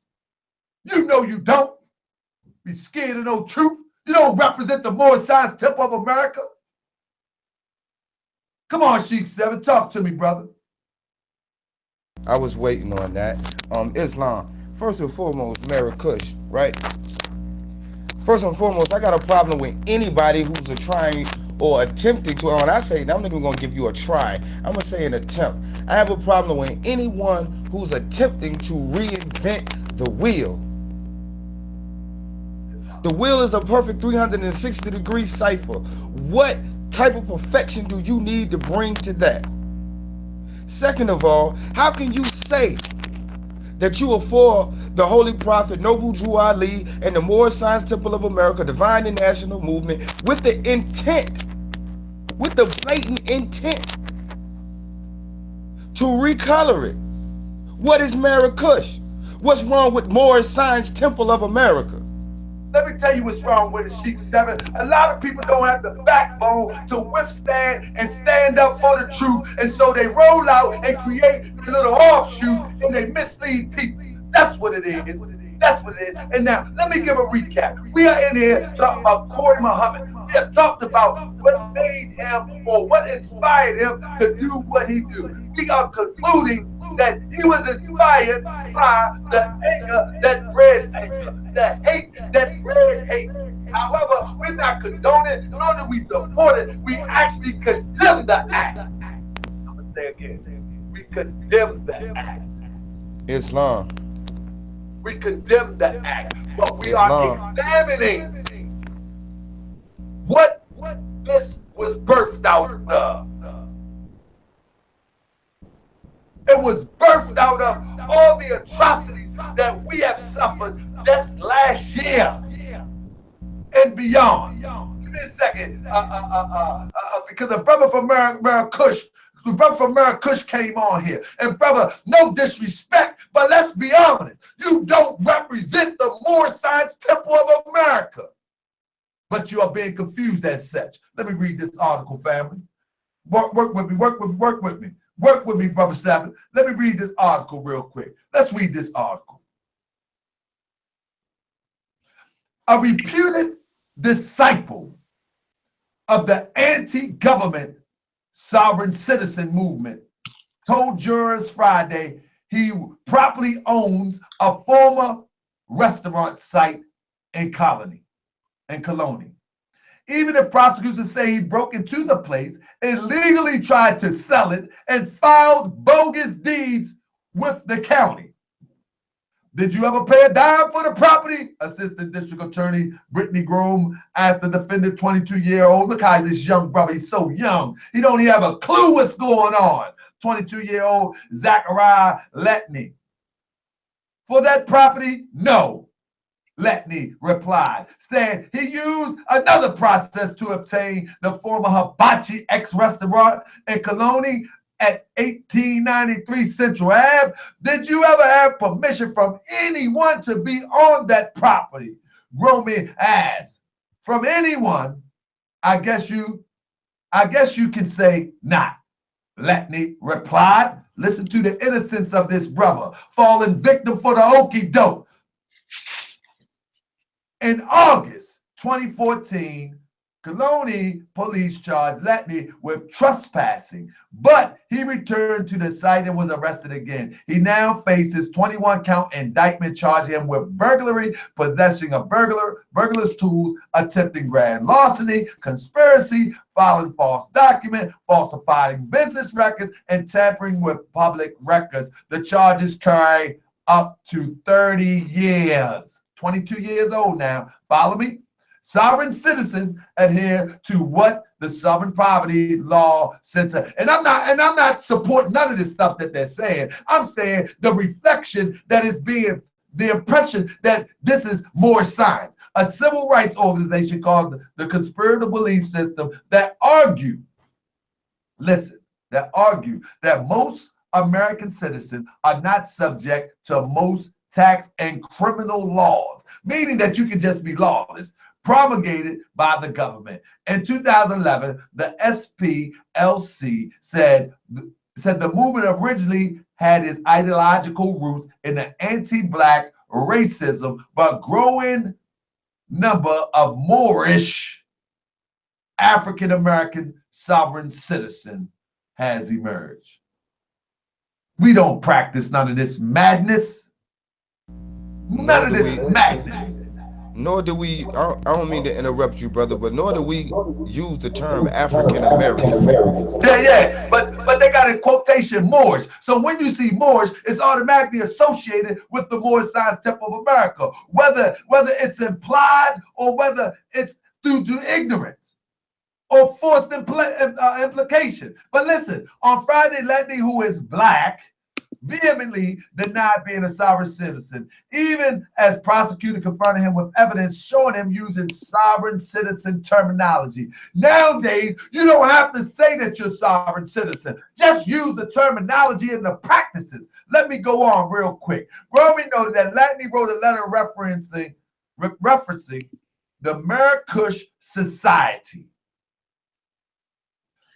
You know you don't. Be scared of no truth. You don't represent the Moorish Science Temple of America. Come on, Sheikh 7, talk to me, brother. I was waiting on that. Islam. First and foremost, Merrick Kush, right? First and foremost, I got a problem with anybody who's trying or attempting to, when I say, I'm not even going to give you a try, I'm going to say an attempt. I have a problem with anyone who's attempting to reinvent the wheel. The wheel is a perfect 360-degree cipher. What type of perfection do you need to bring to that? Second of all, how can you say that you are for the Holy Prophet Noble Drew Ali and the Moorish Science Temple of America, Divine and National Movement, with the intent, with the blatant intent to recolor it? What is Marrakesh? What's wrong with Moorish Science Temple of America? Let me tell you what's wrong with it, Sheikh 7. A lot of people don't have the backbone to withstand and stand up for the truth, and so they roll out and create a little offshoot and they mislead people. That's what it is. That's what it is. And now, let me give a recap. We are in here talking about Kori Muhammad. We have talked about what made him or what inspired him to do what he do. We are concluding that he was inspired by the anger that bred anger, the hate that bred hate. However, we're not condoning, nor do we support it. We actually condemn the act. I'm going to say again. We condemn the act. Islam. We condemn the act, but we are examining what this was birthed out of. It was birthed out of all the atrocities that we have suffered this last year and beyond. Give me a second, because a brother from Marrakesh, the brother from Marrakesh came on here. And brother, no disrespect, but let's be honest, you don't represent the Moorish Science Temple of America. But you are being confused as such. Let me read this article, family. Work with me, work with me, work with me. Work with me, Brother 7. Let me read this article real quick. Let's read this article. A reputed disciple of the anti-government sovereign citizen movement told jurors Friday he properly owns a former restaurant site in Colonie. Even if prosecutors say he broke into the place, illegally tried to sell it, and filed bogus deeds with the county. Did you ever pay a dime for the property? Assistant District Attorney Brittany Groom asked the defendant, 22-year-old. Look how this young brother, he's so young. He don't even have a clue what's going on. 22-year-old Zachariah Letney. For that property? No. Letney replied, saying he used another process to obtain the former Hibachi ex-restaurant in Colonie at 1893 Central Ave. Did you ever have permission from anyone to be on that property? Romy asked. From anyone? I guess you can say not. Letney replied. Listen to the innocence of this brother, falling victim for the okie doke. In August 2014, Colonie police charged Letney with trespassing, but he returned to the site and was arrested again. He now faces 21-count indictment charging him with burglary, possessing of burglar's tools, attempting grand larceny, conspiracy, filing false document, falsifying business records, and tampering with public records. The charges carry up to 30 years. 22 years old now. Follow me? Sovereign citizens adhere to what the Sovereign Poverty Law Center. And I'm not supporting none of this stuff that they're saying. I'm saying the reflection that is being, the impression that this is more science. A civil rights organization called the Conspiratorial Belief System that argue, listen, that argue that most American citizens are not subject to most tax and criminal laws, meaning that you can just be lawless, promulgated by the government. In 2011, the SPLC said the movement originally had its ideological roots in the anti-black racism, but growing number of Moorish African-American sovereign citizen has emerged. We don't practice none of this madness. None of this madness. nor do we, I don't mean to interrupt you, brother, but nor do we use the term African American. Yeah, but they got in quotation Moorish. So when you see Moorish, it's automatically associated with the Moorish Science Temple of America, whether it's implied or whether it's due to ignorance or forced implication. But listen, on Friday, Letty, who is black, vehemently denied being a sovereign citizen, even as prosecutor confronted him with evidence showing him using sovereign citizen terminology. Nowadays, you don't have to say that you're a sovereign citizen. Just use the terminology and the practices. Let me go on real quick. Well, we know that Latney wrote a letter referencing the Marrakesh Society,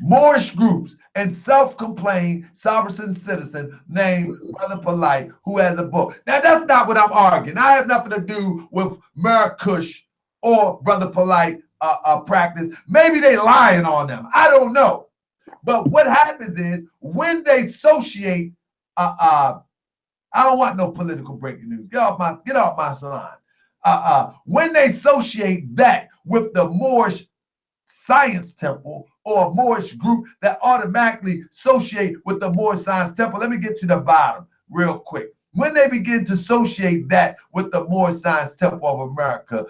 Moorish groups, and self-proclaimed sovereign citizen named Brother Polite, who has a book. Now, that's not what I'm arguing. I have nothing to do with Marrakesh or Brother Polite practice. Maybe they lying on them. I don't know. But what happens is when they associate, I don't want no political breaking news. Get off my salon. When they associate that with the Moorish Science Temple or a Moorish group that automatically associate with the Moorish Science Temple. Let me get to the bottom real quick. When they begin to associate that with the Moorish Science Temple of America,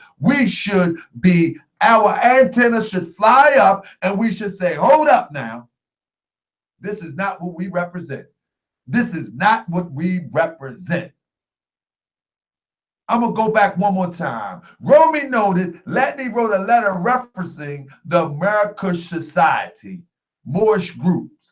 our antennas should fly up and we should say, hold up now. This is not what we represent. This is not what we represent. I'm going to go back one more time. Romy noted, Latney wrote a letter referencing the Marrakesh Society, Moorish groups.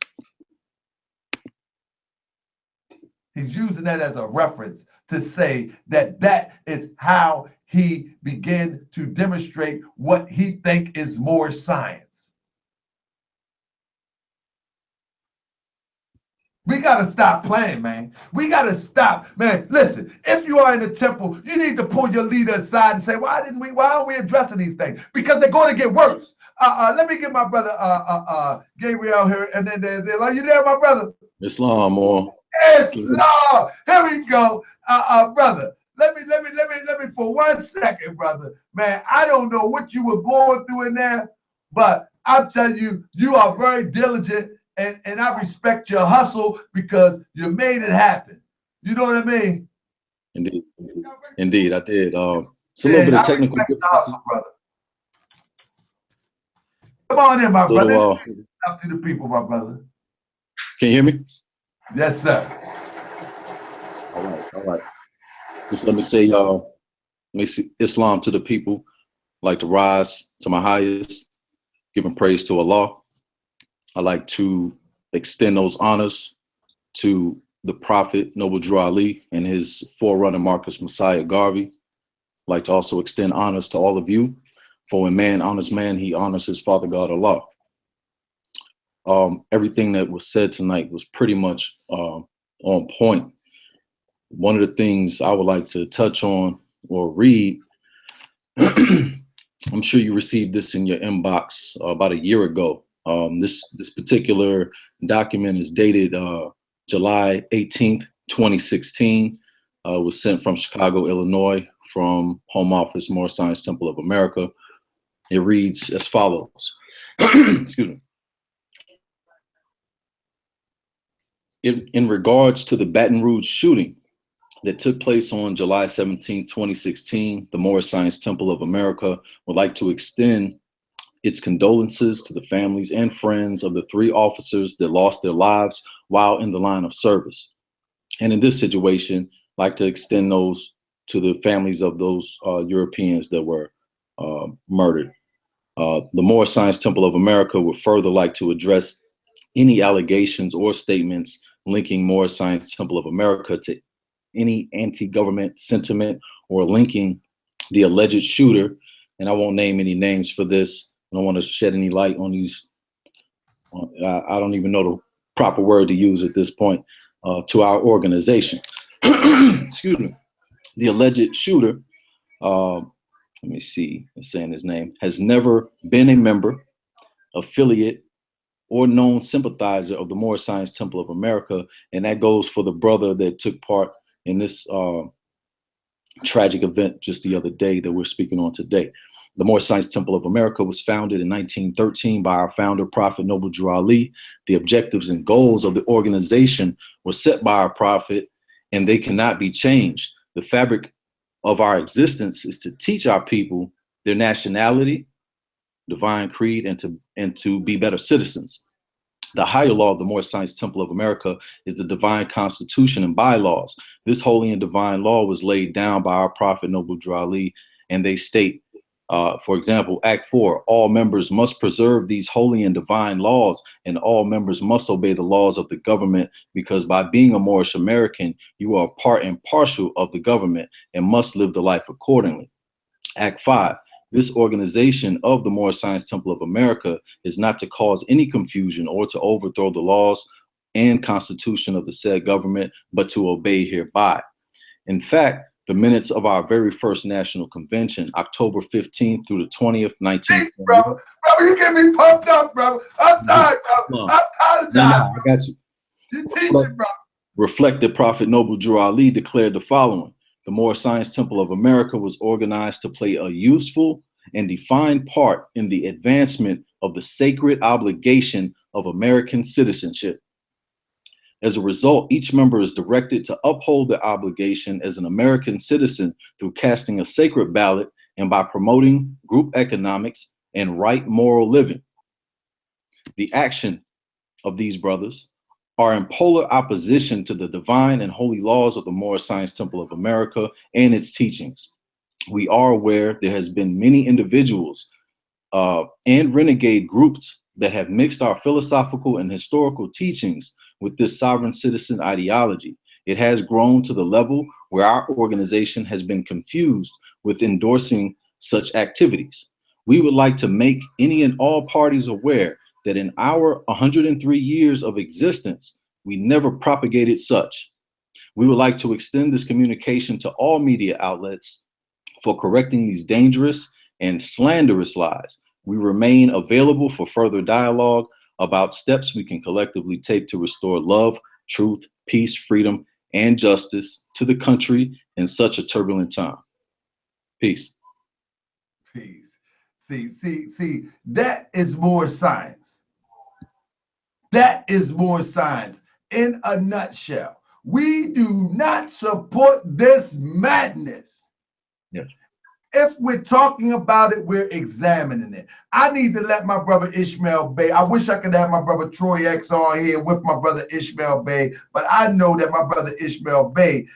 He's using that as a reference to say that that is how he began to demonstrate what he think is Moorish science. We got to stop playing, man. We got to stop, man. Listen, if you are in the temple, you need to pull your leader aside and say, why aren't we addressing these things? Because they're going to get worse. Let me get my brother Gabriel here, and then there's Islam. You there, my brother? Islam, or Islam. Here we go, brother. Let me for 1 second, brother. Man, I don't know what you were going through in there, but I'm telling you, you are very diligent. And I respect your hustle because you made it happen. You know what I mean? Indeed, I did. It's a little bit of technical. I respect the hustle, brother. Come on in, my brother. Talk to the people, my brother. Can you hear me? Yes, sir. All right. Just let me say, Islam to the people. I like to rise to my highest, giving praise to Allah. I like to extend those honors to the Prophet Noble Drew Ali and his forerunner Marcus Messiah Garvey. I like to also extend honors to all of you. For when man honors man, he honors his Father God Allah. Everything that was said tonight was pretty much on point. One of the things I would like to touch on or read, I'm sure you received this in your inbox about a year ago. This particular document is dated July 18th, 2016. Was sent from Chicago, Illinois, from Home Office, Moorish Science Temple of America. It reads as follows. Excuse me. In regards to the Baton Rouge shooting that took place on July 17, 2016, the Moorish Science Temple of America would like to extend its condolences to the families and friends of the 3 officers that lost their lives while in the line of service. And in this situation, I'd like to extend those to the families of those Europeans that were murdered. The Moorish Science Temple of America would further like to address any allegations or statements linking Moorish Science Temple of America to any anti-government sentiment or linking the alleged shooter, and I won't name any names for this. I don't want to shed any light on these. I don't even know the proper word to use at this point, to our organization. Excuse me. The alleged shooter, let me see, I'm saying his name, has never been a member, affiliate, or known sympathizer of the Moorish Science Temple of America. And that goes for the brother that took part in this tragic event just the other day that we're speaking on today. The Moorish Science Temple of America was founded in 1913 by our founder, Prophet Noble Drew Ali. The objectives and goals of the organization were set by our Prophet, and they cannot be changed. The fabric of our existence is to teach our people their nationality, divine creed, and to be better citizens. The higher law of the Moorish Science Temple of America is the divine constitution and bylaws. This holy and divine law was laid down by our Prophet Noble Drew Ali, and they state, for example, Act 4, all members must preserve these holy and divine laws, and all members must obey the laws of the government, because by being a Moorish American, you are part and parcel of the government and must live the life accordingly. Act 5, this organization of the Moorish Science Temple of America is not to cause any confusion or to overthrow the laws and constitution of the said government, but to obey hereby. In fact, the minutes of our very first national convention, October 15th through the 20th, 19. Brother, you get me pumped up, brother. I'm sorry, bro. I apologize. No, I got you. You teach it, bro. Reflected Prophet Noble Drew Ali declared the following: the Moorish Science Temple of America was organized to play a useful and defined part in the advancement of the sacred obligation of American citizenship. As a result, each member is directed to uphold their obligation as an American citizen through casting a sacred ballot and by promoting group economics and right moral living. The action of these brothers are in polar opposition to the divine and holy laws of the Moorish Science Temple of America and its teachings. We are aware there has been many individuals and renegade groups that have mixed our philosophical and historical teachings with this sovereign citizen ideology. It has grown to the level where our organization has been confused with endorsing such activities. We would like to make any and all parties aware that in our 103 years of existence, we never propagated such. We would like to extend this communication to all media outlets for correcting these dangerous and slanderous lies. We remain available for further dialogue about steps we can collectively take to restore love, truth, peace, freedom, and justice to the country in such a turbulent time. Peace. Peace. See, that is more science. That is more science. In a nutshell, we do not support this madness. Yes. If we're talking about it, we're examining it. I need to let my brother Ishmael Bey. I wish I could have my brother Troy X on here with my brother Ishmael Bey, but I know that my brother Ishmael Bey,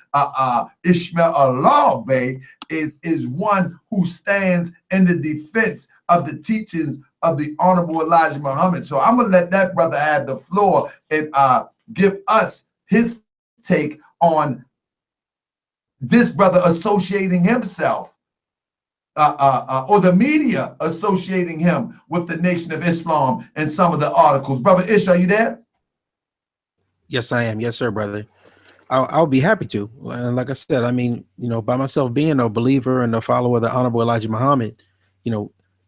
Ishmael Allah Bey, is one who stands in the defense of the teachings of the Honorable Elijah Muhammad. So I'm gonna let that brother have the floor and give us his take on this brother associating himself or the media associating him with the Nation of Islam and some of the articles. Brother Ish, are you there? Yes, I am. Yes, sir, brother. I'll be happy to. And like I said, I mean, by myself being a believer and a follower of the Honorable Elijah Muhammad,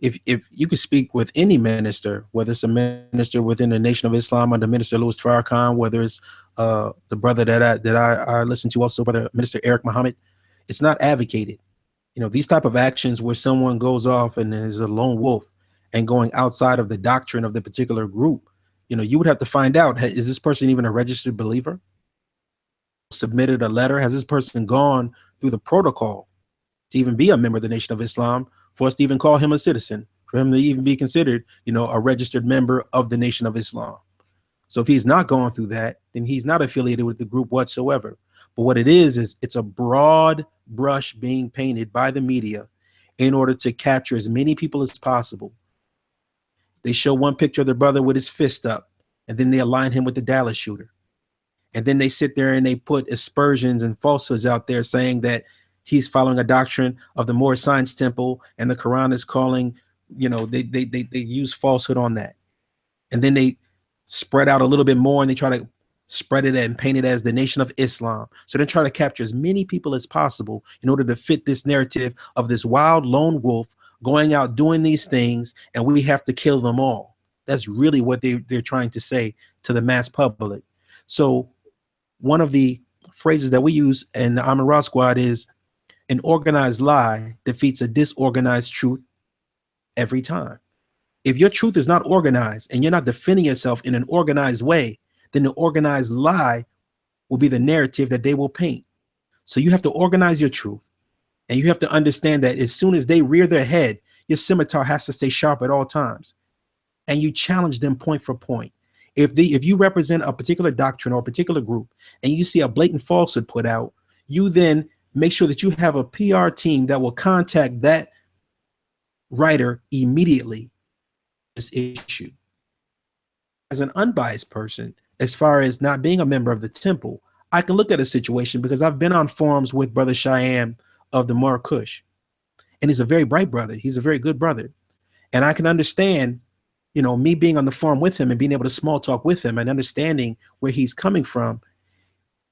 if you could speak with any minister, whether it's a minister within the Nation of Islam under Minister Louis Farrakhan, whether it's the brother that I listen to also, Brother Minister Eric Muhammad, it's not advocated. These type of actions where someone goes off and is a lone wolf and going outside of the doctrine of the particular group, you would have to find out, is this person even a registered believer? Submitted a letter? Has this person gone through the protocol to even be a member of the Nation of Islam for us to even call him a citizen, for him to even be considered, a registered member of the Nation of Islam? So if he's not going through that, then he's not affiliated with the group whatsoever. But what it is it's a broad brush being painted by the media in order to capture as many people as possible. They show one picture of the brother with his fist up, and then they align him with the Dallas shooter. And then they sit there and they put aspersions and falsehoods out there saying that he's following a doctrine of the Moorish Science Temple, and the Quran is calling, they use falsehood on that. And then they spread out a little bit more and they try to spread it and paint it as the Nation of Islam. So they're trying to capture as many people as possible in order to fit this narrative of this wild lone wolf going out doing these things, and we have to kill them all. That's really what they're trying to say to the mass public. So one of the phrases that we use in the Amir Ra Squad is, An organized lie defeats a disorganized truth every time. If your truth is not organized and you're not defending yourself in an organized way, then the organized lie will be the narrative that they will paint. So you have to organize your truth, and you have to understand that as soon as they rear their head, your scimitar has to stay sharp at all times, and you challenge them point for point. If you represent a particular doctrine or a particular group and you see a blatant falsehood put out, you then make sure that you have a PR team that will contact that writer immediately. This issue. As an unbiased person, as far as not being a member of the temple, I can look at a situation because I've been on forums with Brother Cheyenne of the Moorish, and he's a very bright brother. He's a very good brother. And I can understand, me being on the forum with him and being able to small talk with him and understanding where he's coming from.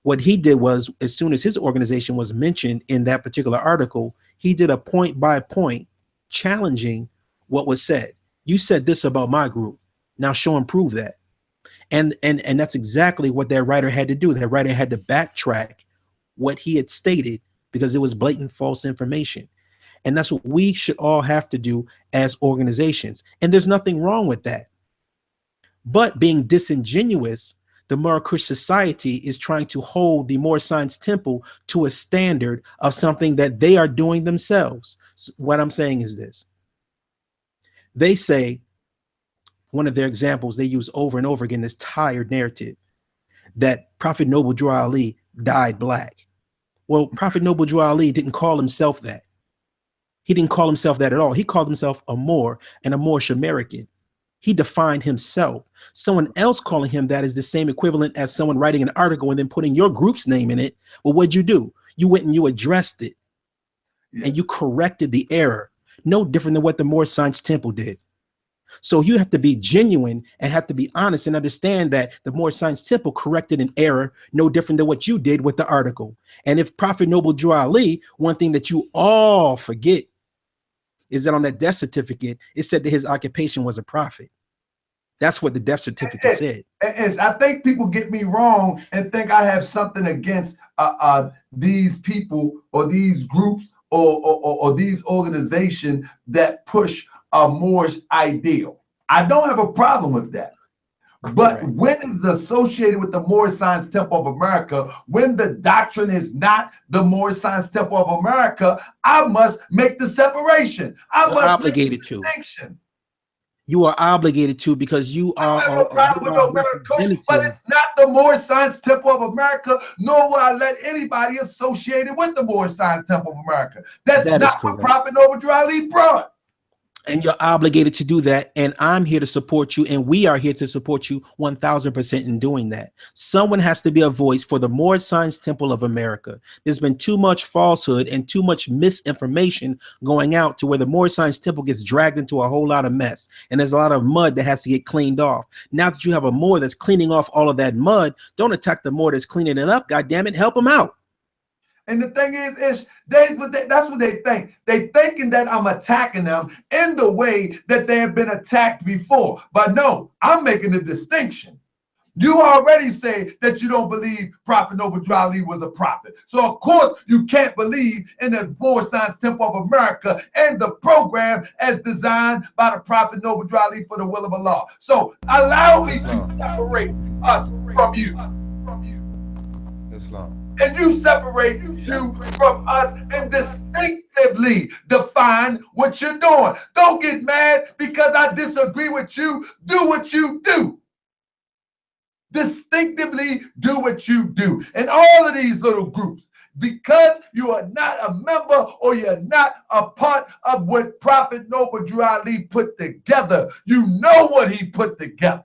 What he did was, as soon as his organization was mentioned in that particular article, he did a point by point challenging what was said. You said this about my group. Now show and prove that. And that's exactly what that writer had to do. That writer had to backtrack what he had stated because it was blatant false information. And that's what we should all have to do as organizations. And there's nothing wrong with that. But being disingenuous, the Moorish society is trying to hold the Moorish Science Temple to a standard of something that they are doing themselves. So what I'm saying is this. They say, one of their examples they use over and over again, this tired narrative that Prophet Noble Drew Ali died black. Well, Prophet Noble Drew Ali didn't call himself that. He didn't call himself that at all. He called himself a Moor and a Moorish American. He defined himself. Someone else calling him that is the same equivalent as someone writing an article and then putting your group's name in it. Well, what'd you do? You went and you addressed it. Yes. And you corrected the error. No different than what the Moorish Science Temple did. So you have to be genuine and have to be honest and understand that the Moorish Science Temple corrected an error, no different than what you did with the article. And if Prophet Noble Drew Ali, one thing that you all forget is that on that death certificate, it said that his occupation was a prophet. That's what the death certificate said. And I think people get me wrong and think I have something against these people or these groups or these organizations that push a Moorish ideal. I don't have a problem with that. But when it's associated with the Moorish Science Temple of America, when the doctrine is not the Moorish Science Temple of America, I must make the separation. I must obligated to. You are obligated to because you are. I have no problem with no Moorish, but it's not the Moorish Science Temple of America, nor will I let anybody associated with the Moorish Science Temple of America. That's not what Prophet Noble Drew Ali brought. And you're obligated to do that. And I'm here to support you. And we are here to support you 1000% in doing that. Someone has to be a voice for the Moorish Science Temple of America. There's been too much falsehood and too much misinformation going out to where the Moorish Science Temple gets dragged into a whole lot of mess. And there's a lot of mud that has to get cleaned off. Now that you have a Moor that's cleaning off all of that mud, don't attack the Moor that's cleaning it up. God damn it, help him out. And the thing is that's what they think. They thinking that I'm attacking them in the way that they have been attacked before. But no, I'm making a distinction. You already say that you don't believe Prophet Noble Drew Ali was a prophet. So of course you can't believe in the Moorish Science Temple of America and the program as designed by the Prophet Noble Drew Ali for the will of Allah. So allow me to separate us from you. Islam. And you separate you from us and distinctively define what you're doing. Don't get mad because I disagree with you. Do what you do. Distinctively do what you do. And all of these little groups, because you are not a member or you're not a part of what Prophet Noble Drew Ali put together, you know what he put together.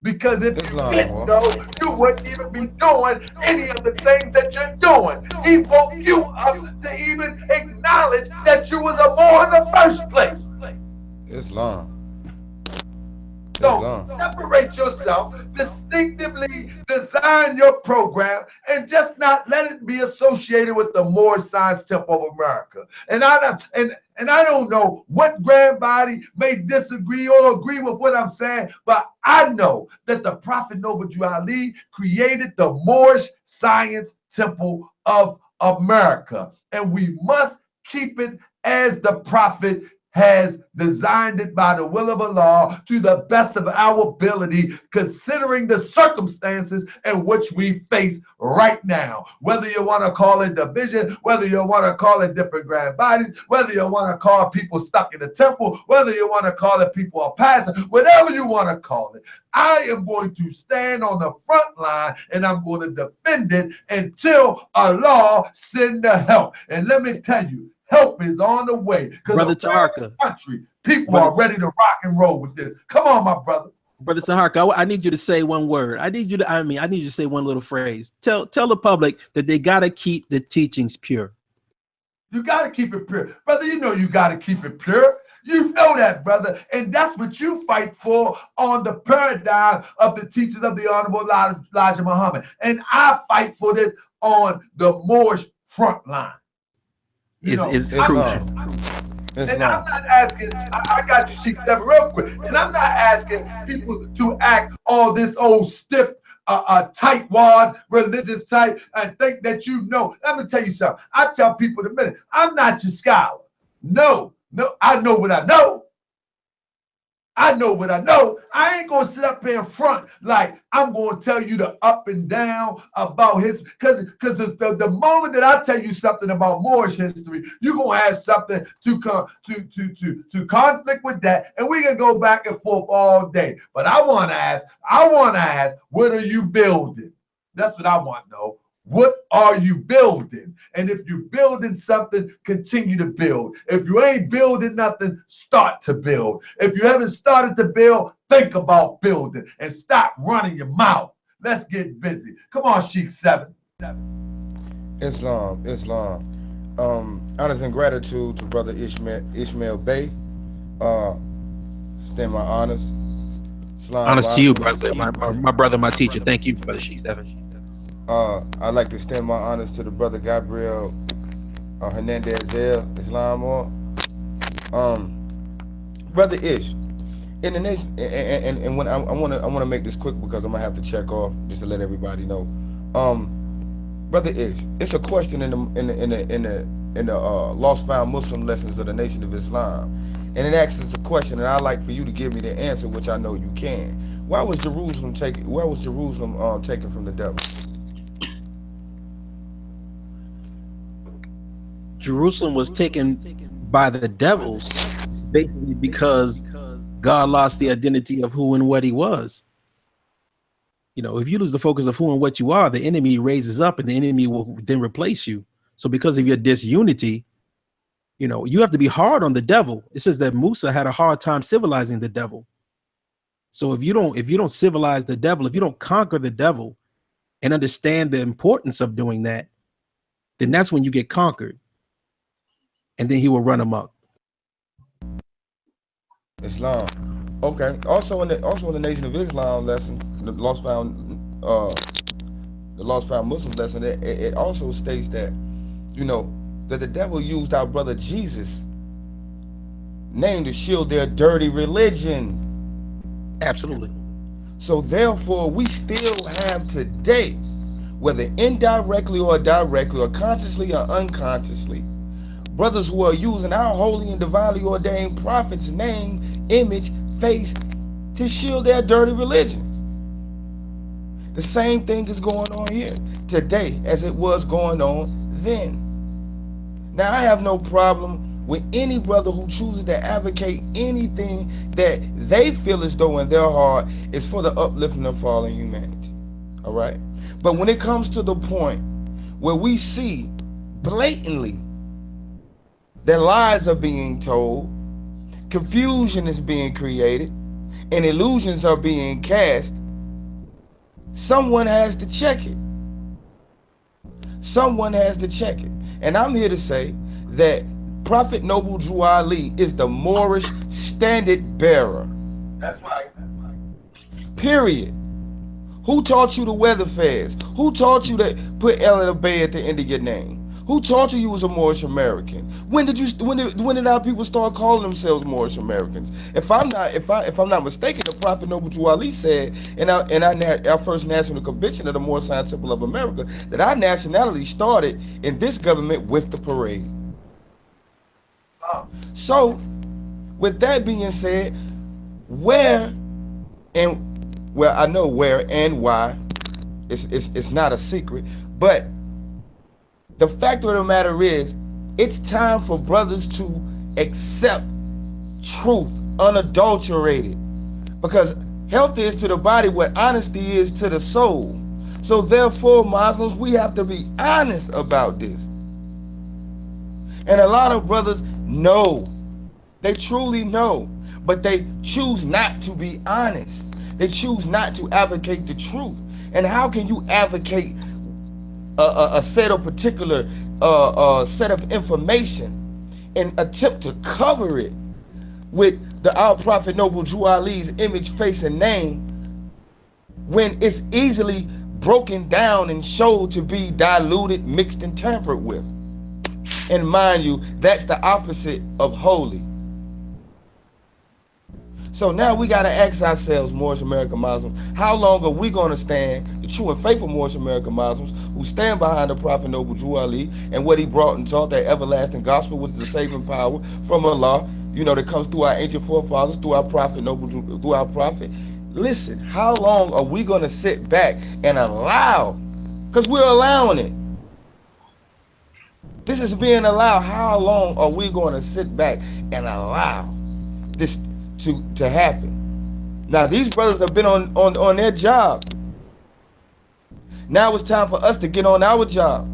Because if you didn't know, you wouldn't even be doing any of the things that you're doing. He woke you up to even acknowledge that you was a Moor in the first place. Islam. So separate yourself, distinctively design your program, and just not let it be associated with the Moorish Science Temple of America. And I don't know what grand body may disagree or agree with what I'm saying, but I know that the Prophet Noble Drew Ali created the Moorish Science Temple of America, and we must keep it as the prophet has designed it by the will of Allah to the best of our ability, considering the circumstances in which we face right now. Whether you want to call it division, whether you want to call it different grand bodies, whether you want to call people stuck in the temple, whether you want to call it people are passing, whatever you want to call it, I am going to stand on the front line and I'm going to defend it until Allah send the help. And let me tell you, help is on the way. Brother Taharka, country, people are ready to rock and roll with this. Come on, my brother. Brother Taharka, I need you to say one word. I need you to say one little phrase. Tell the public that they gotta keep the teachings pure. You gotta keep it pure. Brother, you know you gotta keep it pure. You know that, brother. And that's what you fight for on the paradigm of the teachers of the Honorable Elijah Muhammad. And I fight for this on the Moorish front line. It's crucial. And I'm not asking, I got you, Sheikh 7, real quick. And I'm not asking people to act all this old stiff, tightwad, religious type and think that you know. Let me tell you something. I tell people in a minute, I'm not your scholar. No, I know what I know. I know what I know. I ain't gonna sit up here in front like I'm gonna tell you the up and down about his, because the moment that I tell you something about Moorish history, you're gonna have something to come to conflict with that, and we can go back and forth all day. But I wanna ask, what are you building? That's what I want to know. What are you building? And if you're building something, continue to build. If you ain't building nothing, start to build. If you haven't started to build, think about building and stop running your mouth. Let's get busy. Come on, Sheikh 7. Islam. Honors and gratitude to Brother Ishmael Bey. Extend my honors. Honors to you, brother. My brother, my teacher. Thank you, Brother Sheikh 7. I'd like to extend my honors to the brother Gabriel Hernandez Islam. Brother Ish, in the next, and when I want to make this quick because I'm gonna have to check off just to let everybody know. Brother Ish, it's a question in the Lost Found Muslim Lessons of the Nation of Islam, and it asks us a question, and I'd like for you to give me the answer, which I know you can. Why was Jerusalem taken from the devil? Jerusalem was taken by the devils basically because God lost the identity of who and what he was. You know, if you lose the focus of who and what you are, the enemy raises up and the enemy will then replace you. So because of your disunity, you know, you have to be hard on the devil. It says that Musa had a hard time civilizing the devil. So if you don't civilize the devil, if you don't conquer the devil and understand the importance of doing that, then that's when you get conquered. And then he will run amok. Islam. Okay. Also in the Nation of Islam lesson, the Lost Found Muslim lesson, it also states that, you know, that the devil used our brother Jesus' name to shield their dirty religion. Absolutely. So therefore, we still have today, whether indirectly or directly, or consciously or unconsciously, brothers who are using our holy and divinely ordained prophet's name, image, face to shield their dirty religion. The same thing is going on here today as it was going on then. Now, I have no problem with any brother who chooses to advocate anything that they feel as though in their heart is for the uplifting of fallen humanity. All right? But when it comes to the point where we see blatantly that lies are being told, confusion is being created, and illusions are being cast, someone has to check it. Someone has to check it. And I'm here to say that Prophet Noble Drew Ali is the Moorish standard bearer. That's right. Period. Who taught you to weather fast? Who taught you to put El at the Bay at the end of your name? Who taught you was a Moorish American? When did our people start calling themselves Moorish Americans? If I'm not mistaken, the Prophet Noble Ali said in our first national convention of the Moorish Science Temple of America that our nationality started in this government with the parade. So, with that being said, I know where and why. It's not a secret, but the fact of the matter is, it's time for brothers to accept truth unadulterated, because health is to the body what honesty is to the soul. So therefore, Muslims, we have to be honest about this. And a lot of brothers know, they truly know, but they choose not to be honest. They choose not to advocate the truth. And how can you advocate a set of particular set of information and attempt to cover it with our Prophet Noble Drew Ali's image, face, and name when it's easily broken down and showed to be diluted, mixed, and tampered with? And mind you, that's the opposite of holy. So now we got to ask ourselves, Moorish American Muslims, how long are we going to stand, the true and faithful Moorish American Muslims, who stand behind the Prophet Noble Drew Ali and what he brought and taught, that everlasting gospel, which is the saving power from Allah, you know, that comes through our ancient forefathers, through our Prophet Noble Drew, through our Prophet. Listen, how long are we going to sit back and allow, because we're allowing it. This is being allowed. How long are we going to sit back and allow this to happen? Now these brothers have been on their job. Now it's time for us to get on our job.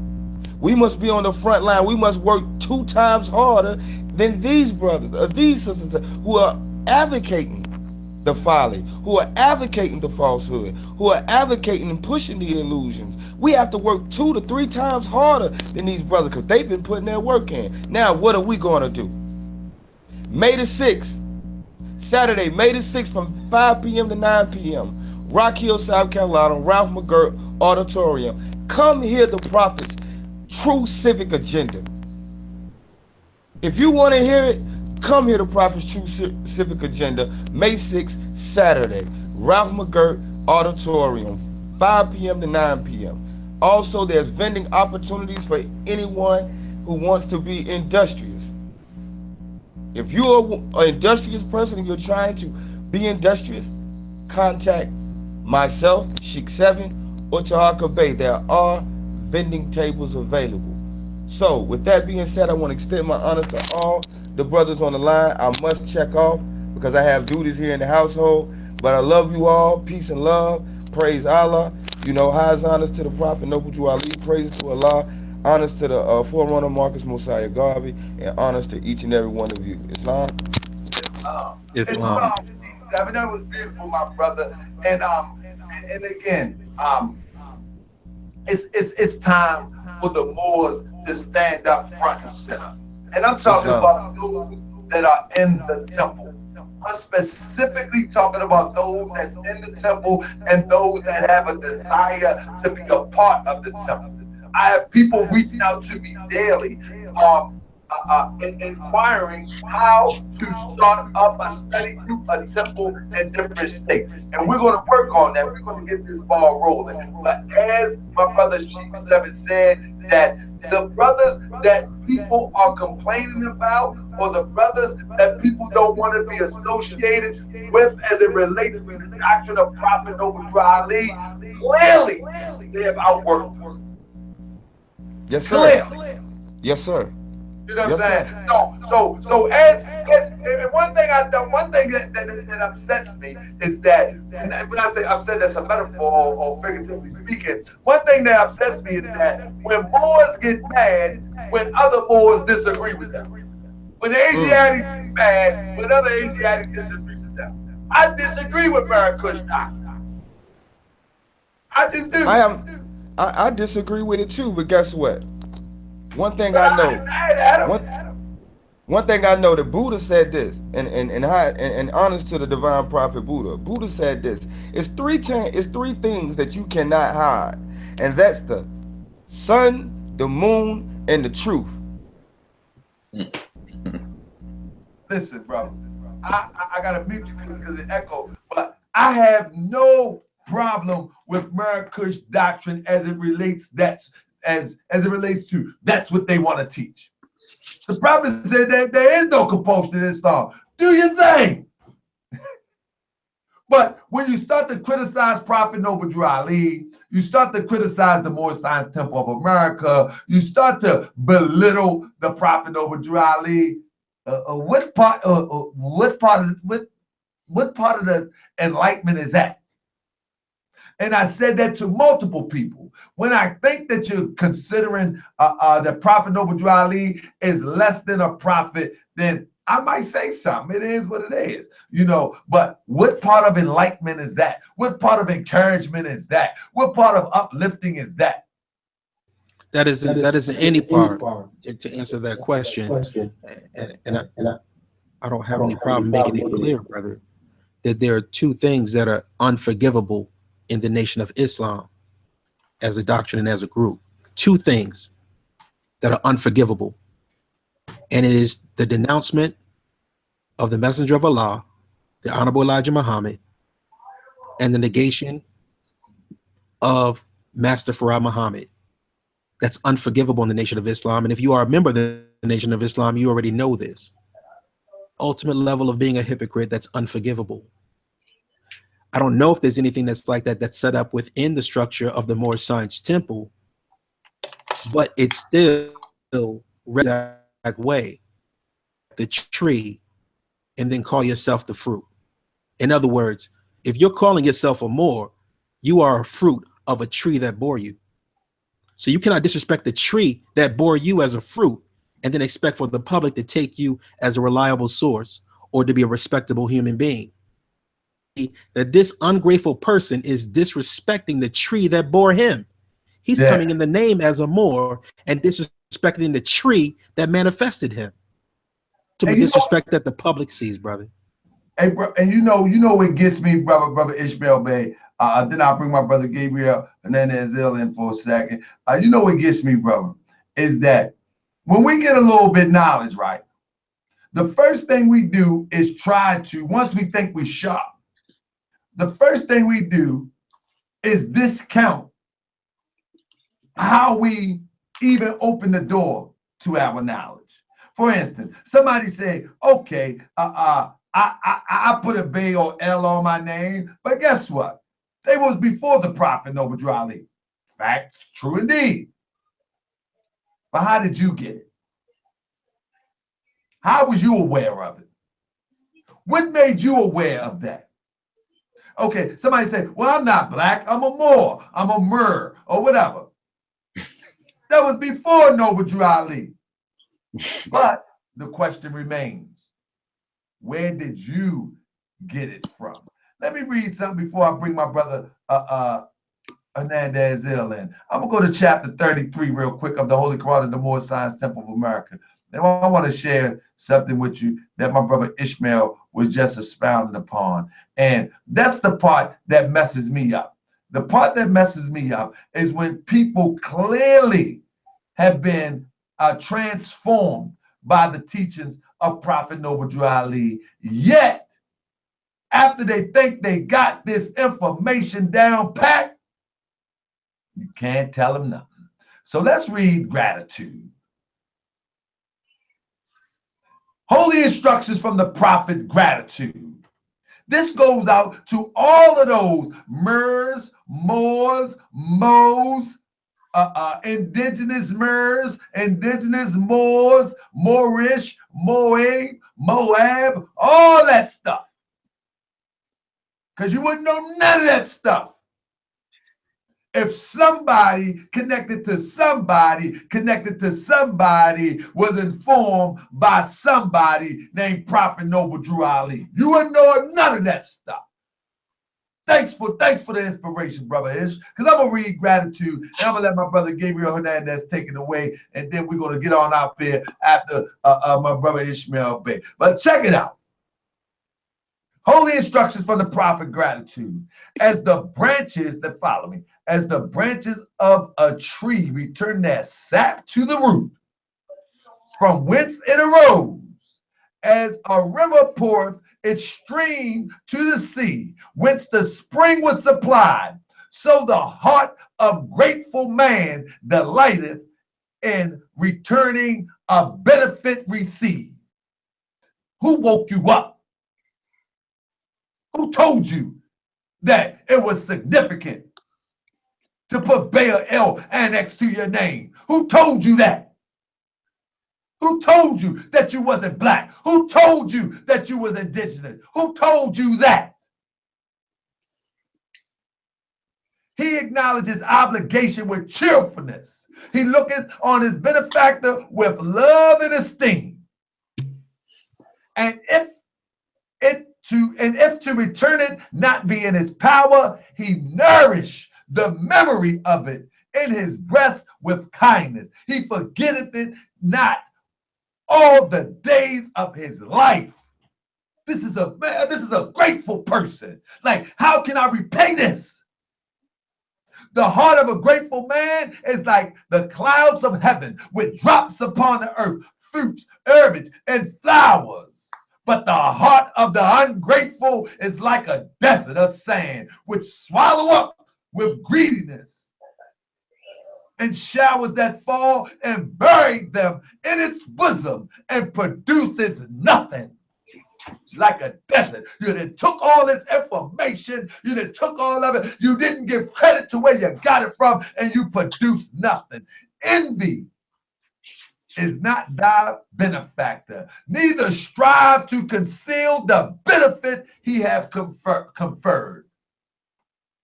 We must be on the front line. We must work 2 times harder than these brothers or these sisters who are advocating the folly, who are advocating the falsehood, who are advocating and pushing the illusions. We have to work 2 to 3 times harder than these brothers, because they've been putting their work in. Now what are we going to do? May the 6th, Saturday, May the 6th from 5 p.m. to 9 p.m. Rock Hill, South Carolina, Ralph McGirt Auditorium. Come hear the Prophet's true civic agenda. If you want to hear it, come hear the Prophet's true civic agenda. May 6th, Saturday, Ralph McGirt Auditorium, 5 p.m. to 9 p.m. Also, there's vending opportunities for anyone who wants to be industrious. If you're an industrious person and you're trying to be industrious, contact myself, Sheikh 7, or Tahaka Bay. There are vending tables available. So, with that being said, I want to extend my honors to all the brothers on the line. I must check off because I have duties here in the household. But I love you all. Peace and love. Praise Allah. You know, highest honors to the Prophet Noble Drew Ali. Praises to Allah. Honors to the forerunner Marcus Mosiah Garvey, and honors to each and every one of you. Islam. Islam. I mean, that was beautiful, my brother. And again, it's time for the Moors to stand up front and center. And I'm talking about those that are in the temple. I'm specifically talking about those that's in the temple and those that have a desire to be a part of the temple. I have people reaching out to me daily, inquiring how to start up a study group, a temple in different states. And we're going to work on that. We're going to get this ball rolling. But as my brother Sheikh 7 said, that the brothers that people are complaining about, or the brothers that people don't want to be associated with as it relates to the doctrine of Prophet Noble Drew Ali, clearly they have outworked us. Yes, sir. Clearly. Yes, sir. You know what I'm saying? So as one thing that upsets me is that, when I say upset, that's a metaphor or figuratively speaking. One thing that upsets me is that when Moors get mad when other Moors disagree with them, when the Asiatics get mad when other Asiatics disagree with them. I disagree with Marrakush doctrine. I just do. I disagree with it too, but guess what? One thing I know. One thing I know, that Buddha said this, and honest to the divine prophet Buddha. Buddha said this: it's three things that you cannot hide, and that's the sun, the moon, and the truth. Listen, brother, I gotta mute you because it echo, but I have no problem with Marrakesh doctrine as it relates as it relates to that's what they want to teach. The prophet said that there is no compulsion in Islam. Do your thing. But when you start to criticize Prophet Noble Ali, you start to criticize the Moorish Science Temple of America, you start to belittle the Prophet Noble Ali. What part of the enlightenment is that? And I said that to multiple people. When I think that you're considering the Prophet Noble Ali is less than a prophet, then I might say something. It is what it is, you know. But what part of enlightenment is that? What part of encouragement is that? What part of uplifting is that? That isn't any part to answer that question. And I don't have any problem making it clear, brother, that there are two things that are unforgivable in the Nation of Islam as a doctrine and as a group. Two things that are unforgivable. And it is the denouncement of the Messenger of Allah, the Honorable Elijah Muhammad, and the negation of Master Farad Muhammad. That's unforgivable in the Nation of Islam. And if you are a member of the Nation of Islam, you already know this. Ultimate level of being a hypocrite, that's unforgivable. I don't know if there's anything that's like that that's set up within the structure of the Moorish Science Temple, but it's still that way, the tree, and then call yourself the fruit. In other words, if you're calling yourself a Moor, you are a fruit of a tree that bore you. So you cannot disrespect the tree that bore you as a fruit and then expect for the public to take you as a reliable source or to be a respectable human being. That this ungrateful person is disrespecting the tree that bore him. He's coming in the name as a Moor and disrespecting the tree that manifested him. To disrespect that the public sees, brother. Hey, bro, and you know what gets me, brother Ishmael Bey. Then I'll bring my brother Gabriel and then Azil in for a second. You know what gets me, brother, is that when we get a little bit knowledge, right? The first thing we do is try to, once we think we're sharp, the first thing we do is discount how we even open the door to our knowledge. For instance, somebody say, okay, I put a B or L on my name, but guess what? They was before the Prophet Noble Ali. Facts, true indeed. But how did you get it? How was you aware of it? What made you aware of that? Okay, somebody say, well, I'm not black, I'm a Moor, I'm a Mer, or whatever. That was before Noble Ali. But the question remains, where did you get it from? Let me read something before I bring my brother Hernandez in. I'm going to go to chapter 33 real quick of the Holy Quran of the Moorish Science Temple of America. And I want to share something with you that my brother Ishmael was just expounding upon. And that's the part that messes me up. The part that messes me up is when people clearly have been transformed by the teachings of Prophet Noble Ali, yet after they think they got this information down pat, you can't tell them nothing. So let's read gratitude. Holy instructions from the Prophet, gratitude. This goes out to all of those Mers, Moors, Moes, indigenous Mers, indigenous Moors, Moorish, Moab, all that stuff. Because you wouldn't know none of that stuff if somebody connected to somebody was informed by somebody named Prophet Noble Ali. You wouldn't know none of that stuff. Thanks for the inspiration, brother Ish. Because I'm gonna read gratitude and I'm gonna let my brother Gabriel Hernandez take it away, and then we're gonna get on out there after my brother Ishmael Bey. But check it out. Holy instructions from the Prophet, gratitude. As the branches that follow me, as the branches of a tree return their sap to the root, from whence it arose, as a river poureth its stream to the sea, whence the spring was supplied. So the heart of grateful man delighteth in returning a benefit received. Who woke you up? Who told you that it was significant to put Baal El annexed to your name? Who told you that? Who told you that you wasn't black? Who told you that you was indigenous? Who told you that? He acknowledges obligation with cheerfulness. He looketh on his benefactor with love and esteem. And if to return it not be in his power, he nourish the memory of it in his breast with kindness. He forgetteth it not all the days of his life. This is a grateful person. Like, how can I repay this? The heart of a grateful man is like the clouds of heaven, which drops upon the earth fruits, herbage, and flowers. But the heart of the ungrateful is like a desert of sand, which swallow up with greediness, and showers that fall and bury them in its bosom, and produces nothing. Like a desert. You done took all this information, you done took all of it, you didn't give credit to where you got it from, and you produced nothing. Envy is not thy benefactor, neither strive to conceal the benefit he hath conferred.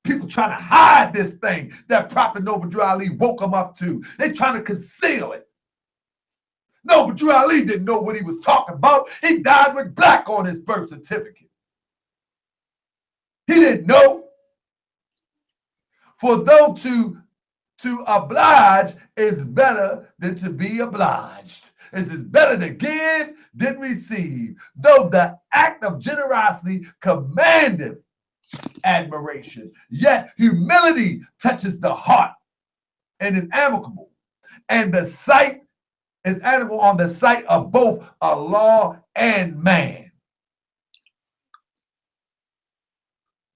People trying to hide this thing that Prophet Noble Drew Ali woke them up to. They trying to conceal it. No, but Drew Ali didn't know what he was talking about. He died with black on his birth certificate. He didn't know. For though to oblige is better than to be obliged. It is better to give than receive. Though the act of generosity commandeth admiration, yet humility touches the heart and is amicable. And the sight is animal on the sight of both Allah and man.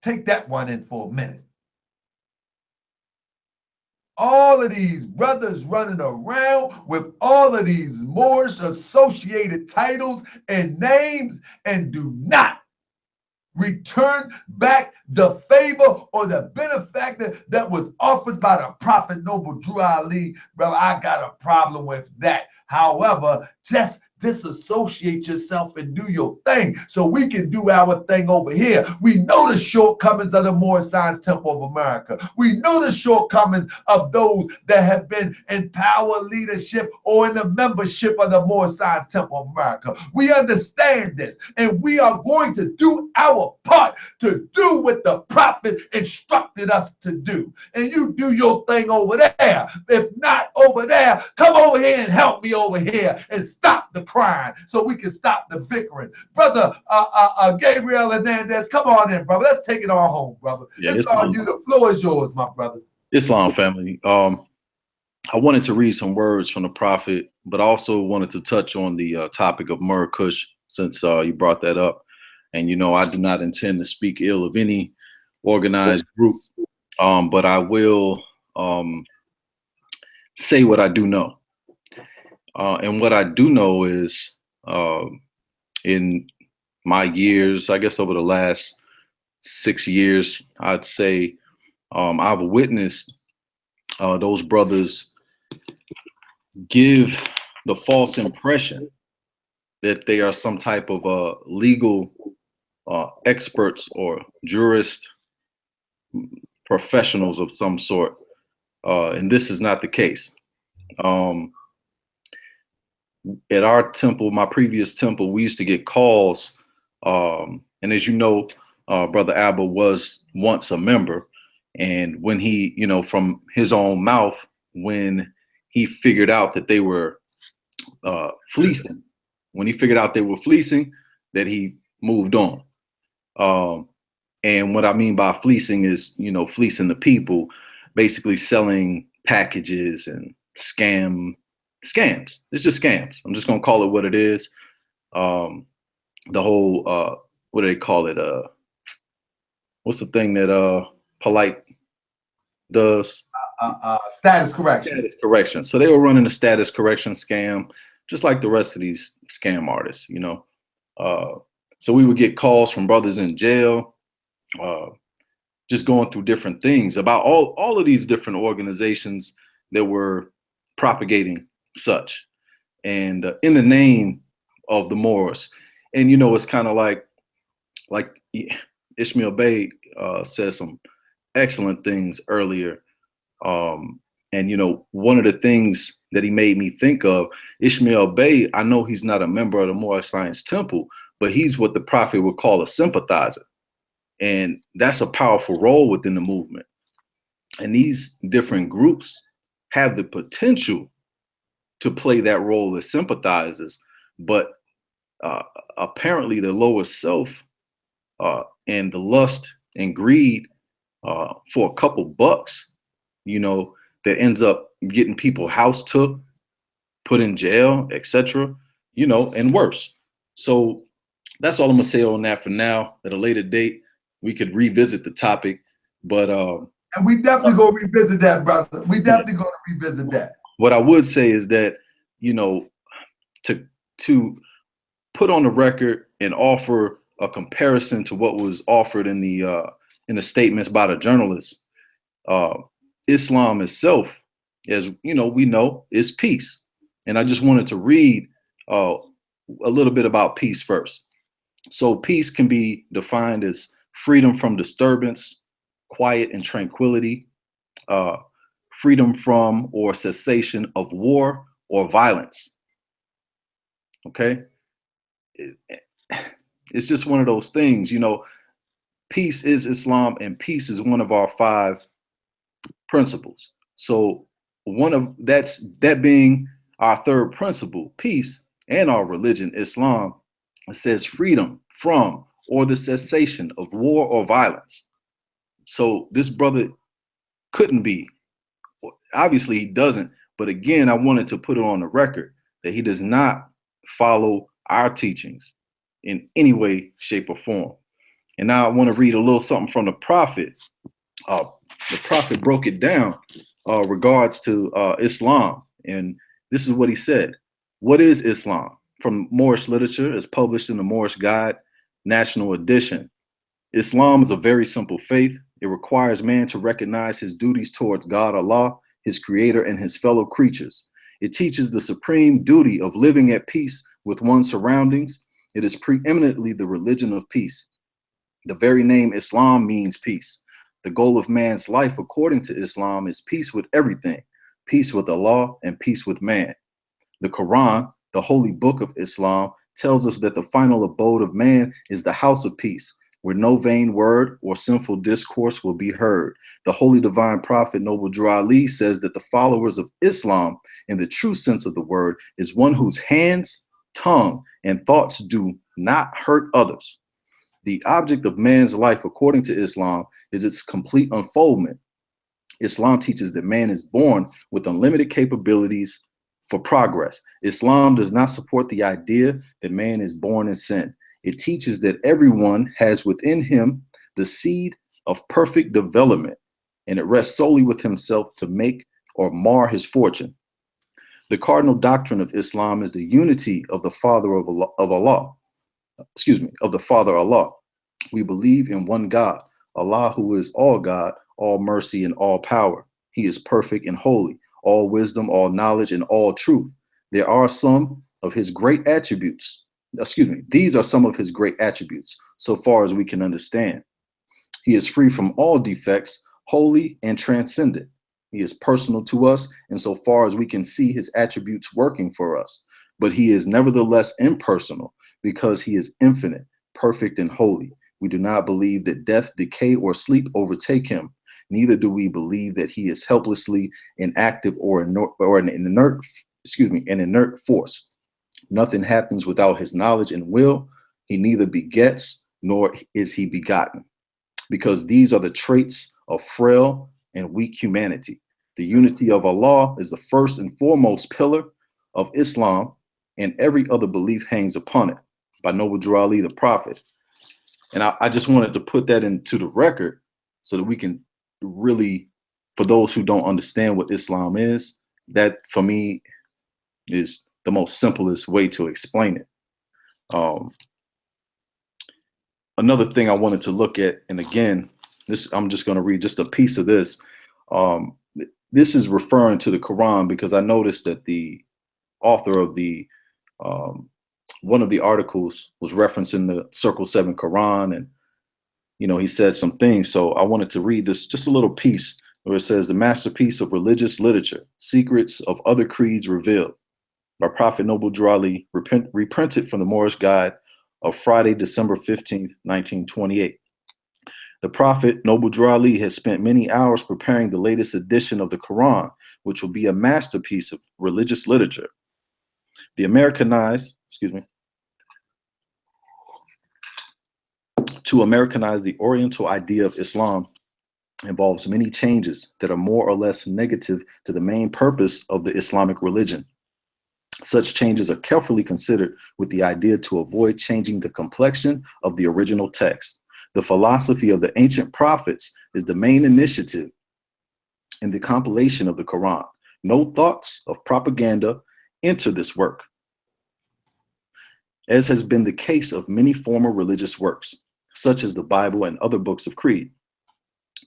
Take that one in for a minute. All of these brothers running around with all of these Moorish associated titles and names, and do not return back the favor or the benefactor that was offered by the Prophet Noble Drew Ali. Bro, I got a problem with that. However, just disassociate yourself and do your thing so we can do our thing over here. We know the shortcomings of the Moorish Science Temple of America. We know the shortcomings of those that have been in power, leadership, or in the membership of the Moorish Science Temple of America. We understand this, and we are going to do our part to do what the Prophet instructed us to do. And you do your thing over there. If not over there, come over here and help me over here and stop the crying so we can stop the bickering. Brother Gabriel Hernandez, come on in, brother. Let's take it all home, brother. Yeah, it's on you. The floor is yours, my brother. Islam family. I wanted to read some words from the Prophet, but also wanted to touch on the topic of Mur Kush, since you brought that up. And, you know, I do not intend to speak ill of any organized group, but I will say what I do know. And what I do know is in my years, I guess over the last 6 years, I'd say I've witnessed those brothers give the false impression that they are some type of legal experts or jurist professionals of some sort. And this is not the case. At our temple, my previous temple, we used to get calls. And as you know, Brother Abba was once a member. And when he, you know, from his own mouth, when he figured out that they were fleecing, that he moved on. And what I mean by fleecing is, you know, fleecing the people, basically selling packages and scam scams. It's just scams. I'm just gonna call it what it is. The whole what do they call it? What's the thing that Polite does? Status correction. Status correction. So they were running a status correction scam, just like the rest of these scam artists, you know. So we would get calls from brothers in jail, just going through different things about all of these different organizations that were propagating such, and in the name of the Moors. And you know, it's kind of like Ishmael Bey said some excellent things earlier. And you know, one of the things that he made me think of, Ishmael Bey, I know he's not a member of the Moorish Science Temple, but he's what the prophet would call a sympathizer. And that's a powerful role within the movement. And these different groups have the potential to play that role as sympathizers, but apparently the lower self and the lust and greed for a couple bucks, you know, that ends up getting people house took, put in jail, etc., you know, and worse. So that's all I'm gonna say on that for now. At a later date, we could revisit the topic, but and we definitely gonna revisit that, brother. We definitely gonna revisit that. What I would say is that, you know, to put on the record and offer a comparison to what was offered in the statements by the journalists, Islam itself, as you know, we know, is peace. And I just wanted to read a little bit about peace first. So peace can be defined as freedom from disturbance, quiet and tranquility, freedom from or cessation of war or violence. Okay? It's just one of those things, you know, peace is Islam, and peace is one of our 5 principles. So that being our 3rd principle, peace, and our religion, Islam, it says freedom from or the cessation of war or violence. So this brother couldn't be, obviously he doesn't, but again, I wanted to put it on the record that he does not follow our teachings in any way, shape, or form. And now I want to read a little something from the prophet. The prophet broke it down regards to Islam. And this is what he said. What is Islam? From Moorish literature, is published in the Moorish Guide, National Edition. Islam is a very simple faith. It requires man to recognize his duties towards God, Allah, his creator, and his fellow creatures. It teaches the supreme duty of living at peace with one's surroundings. It is preeminently the religion of peace. The very name Islam means peace. The goal of man's life, according to Islam, is peace with everything, peace with Allah, and peace with man. The Quran, the holy book of Islam, tells us that the final abode of man is the house of peace, where no vain word or sinful discourse will be heard. The holy divine prophet Noble Drew Ali says that the followers of Islam, in the true sense of the word, is one whose hands, tongue, and thoughts do not hurt others. The object of man's life, according to Islam, is its complete unfoldment. Islam teaches that man is born with unlimited capabilities for progress. Islam does not support the idea that man is born in sin. It teaches that everyone has within him the seed of perfect development, and it rests solely with himself to make or mar his fortune. The cardinal doctrine of Islam is the unity of the Father of Allah. Of the Father Allah. We believe in one God, Allah, who is all God, all mercy, and all power. He is perfect and holy, all wisdom, all knowledge, and all truth. There are some of his great attributes. These are some of his great attributes, so far as we can understand. He is free from all defects, holy and transcendent. He is personal to us, and so far as we can see his attributes working for us. But he is nevertheless impersonal, because he is infinite, perfect, and holy. We do not believe that death, decay, or sleep overtake him. Neither do we believe that he is helplessly inactive or an inert force. Nothing happens without his knowledge and will. He neither begets nor is he begotten, because these are the traits of frail and weak humanity. The unity of Allah is the first and foremost pillar. of Islam, and every other belief hangs upon it, by Noble Drew Ali, the Prophet. And I just wanted to put that into the record so that we can really, for those who don't understand what Islam is, that for me is the most simplest way to explain it. Another thing I wanted to look at, and again, this I'm just going to read just a piece of this. This is referring to the Quran, because I noticed that the author of the one of the articles was referencing the Circle 7 Quran, and he said some things. So I wanted to read this, just a little piece where it says, "The masterpiece of religious literature, Secrets of Other Creeds Revealed, by Prophet Noble Drew Ali, reprinted from the Moorish Guide of Friday, December 15th, 1928. The Prophet Noble Drew Ali has spent many hours preparing the latest edition of the Quran, which will be a masterpiece of religious literature. To Americanize the Oriental idea of Islam involves many changes that are more or less negative to the main purpose of the Islamic religion. Such changes are carefully considered with the idea to avoid changing the complexion of the original text. The philosophy of the ancient prophets is the main initiative in the compilation of the Quran. No thoughts of propaganda enter this work, as has been the case of many former religious works, such as the Bible and other books of creed.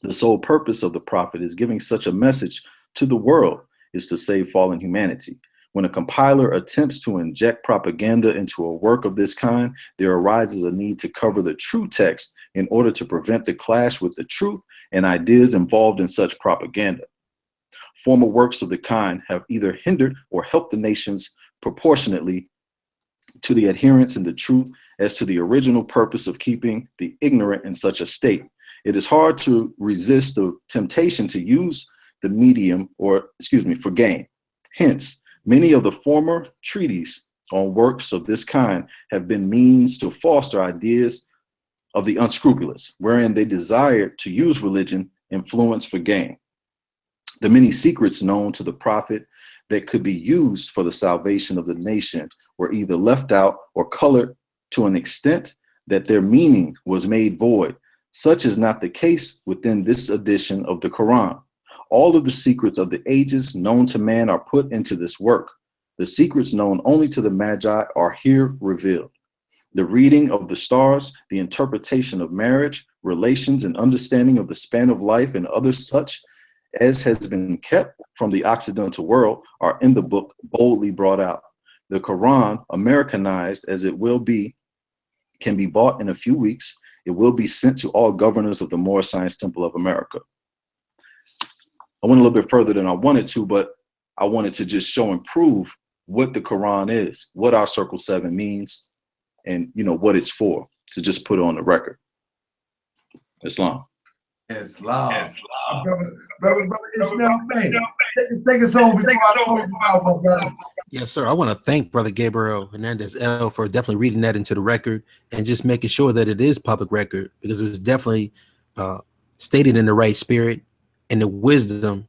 The sole purpose of the prophet is giving such a message to the world is to save fallen humanity. When a compiler attempts to inject propaganda into a work of this kind, there arises a need to cover the true text in order to prevent the clash with the truth and ideas involved in such propaganda. Former works of the kind have either hindered or helped the nations proportionately to the adherence in the truth as to the original purpose of keeping the ignorant in such a state. It is hard to resist the temptation to use the medium for gain. Hence, many of the former treatises on works of this kind have been means to foster ideas of the unscrupulous, wherein they desired to use religion influence for gain. The many secrets known to the prophet that could be used for the salvation of the nation were either left out or colored to an extent that their meaning was made void. Such is not the case within this edition of the Quran. All of the secrets of the ages known to man are put into this work. The secrets known only to the Magi are here revealed. The reading of the stars, the interpretation of marriage, relations, and understanding of the span of life and others such as has been kept from the Occidental world are in the book boldly brought out. The Quran, Americanized as it will be, can be bought in a few weeks. It will be sent to all governors of the Moorish Science Temple of America. I went a little bit further than I wanted to, but I wanted to just show and prove what the Quran is, what our Circle 7 means, and what it's for, to just put it on the record. Islam. Islam. Brother Ishmael, man, take us home before I close it out, my brother. Yes, sir. I want to thank Brother Gabriel Hernandez L for definitely reading that into the record and just making sure that it is public record, because it was definitely stated in the right spirit and the wisdom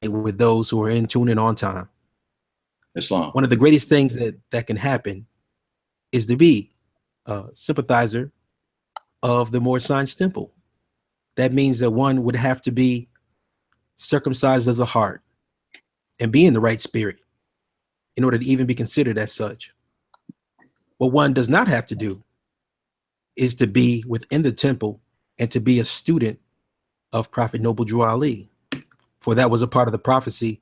with those who are in tune and on time. Islam. One of the greatest things that can happen is to be a sympathizer of the Moorish Science Temple. That means that one would have to be circumcised of the heart and be in the right spirit in order to even be considered as such. What one does not have to do is to be within the temple and to be a student of Prophet Noble Drew Ali, for that was a part of the prophecy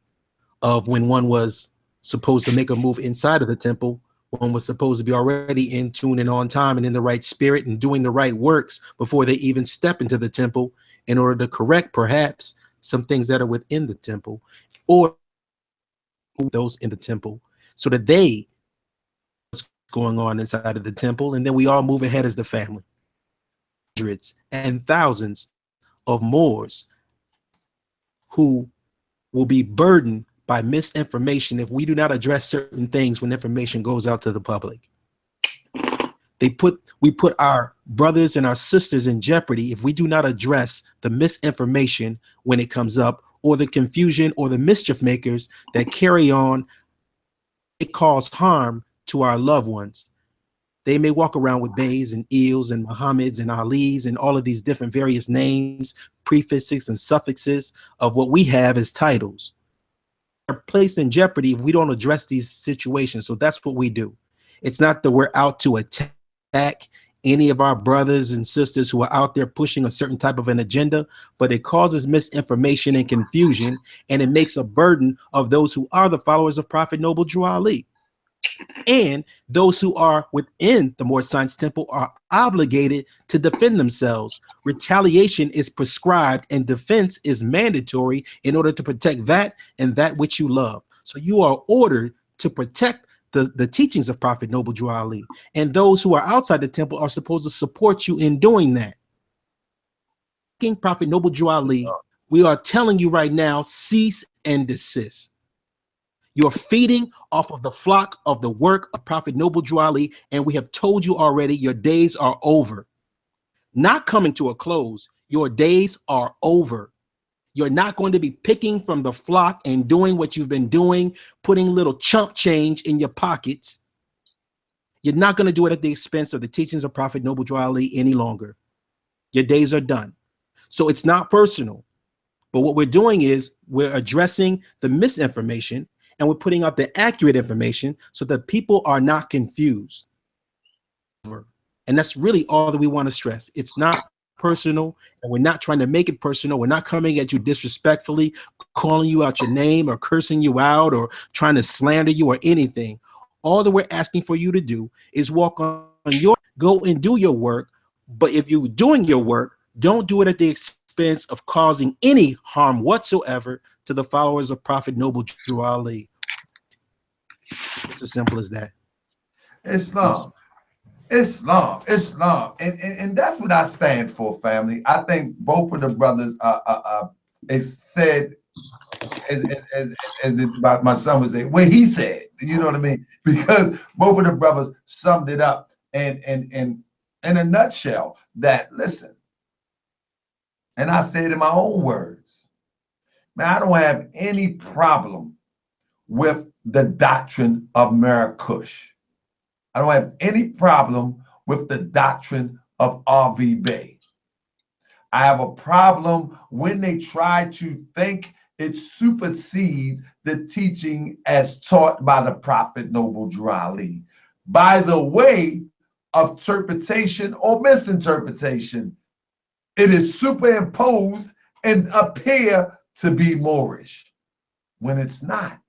of when one was supposed to make a move inside of the temple. One was supposed to be already in tune and on time and in the right spirit and doing the right works before they even step into the temple, in order to correct perhaps some things that are within the temple or those in the temple, so that they what's going on inside of the temple, and then we all move ahead as the family. Hundreds and thousands of Moors who will be burdened by misinformation if we do not address certain things when information goes out to the public. We put our brothers and our sisters in jeopardy if we do not address the misinformation when it comes up, or the confusion or the mischief makers that carry on cause harm to our loved ones. They may walk around with Bays and Eels and Muhammads and Alis and all of these different various names, prefixes and suffixes of what we have as titles. Are placed in jeopardy if we don't address these situations. So that's what we do. It's not that we're out to attack any of our brothers and sisters who are out there pushing a certain type of an agenda, but it causes misinformation and confusion, and it makes a burden of those who are the followers of Prophet Noble Drew Ali. And those who are within the Moorish Science Temple are obligated to defend themselves. Retaliation is prescribed and defense is mandatory in order to protect that and that which you love. So you are ordered to protect the teachings of Prophet Noble Drew Ali. And those who are outside the temple are supposed to support you in doing that. King Prophet Noble Drew Ali, we are telling you right now, cease and desist. You're feeding off of the flock of the work of Prophet Noble Drew Ali, and we have told you already, your days are over. Not coming to a close, your days are over. You're not going to be picking from the flock and doing what you've been doing, putting little chump change in your pockets. You're not going to do it at the expense of the teachings of Prophet Noble Drew Ali any longer. Your days are done. So it's not personal. But what we're doing is we're addressing the misinformation, and we're putting out the accurate information so that people are not confused. And that's really all that we want to stress. It's not personal, and we're not trying to make it personal. We're not coming at you disrespectfully, calling you out your name or cursing you out or trying to slander you or anything. All that we're asking for you to do is walk on go and do your work. But if you're doing your work, don't do it at the expense of causing any harm whatsoever to the followers of Prophet Noble Drew Ali. It's as simple as that. Islam. And that's what I stand for, family. I think both of the brothers is said as my son would say, what he said, you know what I mean? Because both of the brothers summed it up and in a nutshell that, listen, and I say it in my own words, man, I don't have any problem with the doctrine of Marakush. I don't have any problem with the doctrine of R.V. Bay. I have a problem when they try to think it supersedes the teaching as taught by the Prophet Noble Drew Ali by the way of interpretation or misinterpretation. It is superimposed and appear to be Moorish when it's not.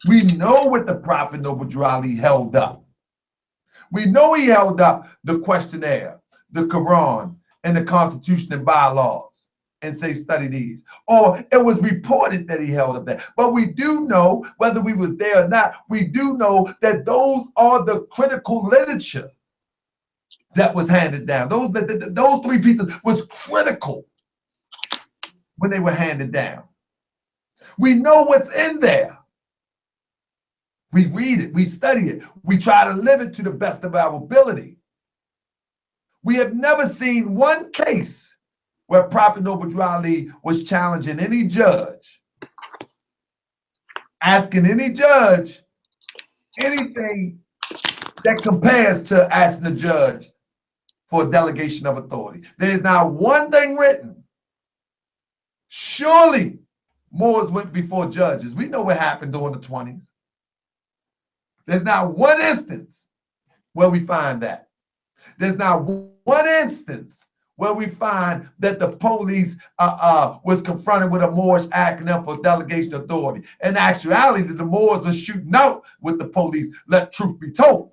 We know what the Prophet Noble Drew Ali held up. We know he held up the questionnaire, the Quran, and the Constitution and bylaws, and say, study these. Or it was reported that he held up that. But we do know, whether we was there or not, we do know that those are the critical literature that was handed down. Those three pieces was critical when they were handed down. We know what's in there. We read it, we study it, we try to live it to the best of our ability. We have never seen one case where Prophet Noble Drew Ali was challenging any judge, asking any judge anything that compares to asking the judge for a delegation of authority. There is not one thing written. Surely Moors went before judges. We know what happened during the 20s. There's not one instance where we find that. There's not one instance where we find that the police was confronted with a Moorish asking them for delegation authority. In actuality, the Moors were shooting out with the police, let truth be told.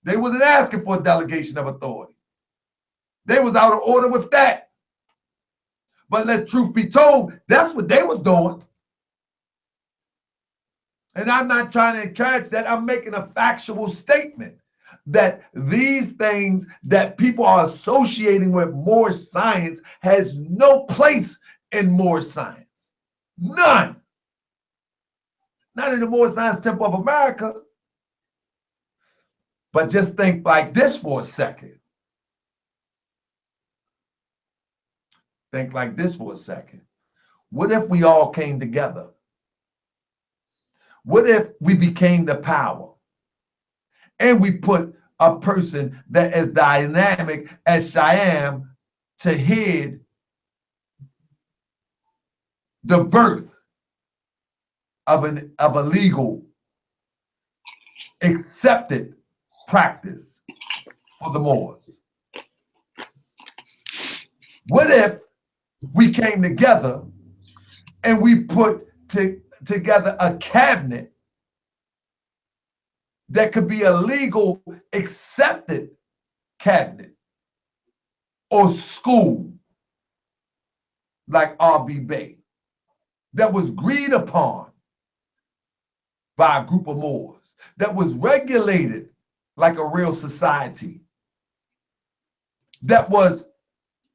They wasn't asking for a delegation of authority. They was out of order with that. But let truth be told, that's what they was doing. And I'm not trying to encourage that. I'm making a factual statement that these things that people are associating with Moorish science has no place in Moorish science. None. Not in the Moorish Science Temple of America. But just think like this for a second. Think like this for a second. What if we all came together? What if we became the power and we put a person that is dynamic as Cheyenne to head the birth of a legal accepted practice for the Moors? What if we came together and we put together a cabinet that could be a legal accepted cabinet or school like R.V. Bay that was agreed upon by a group of Moors, that was regulated like a real society, that was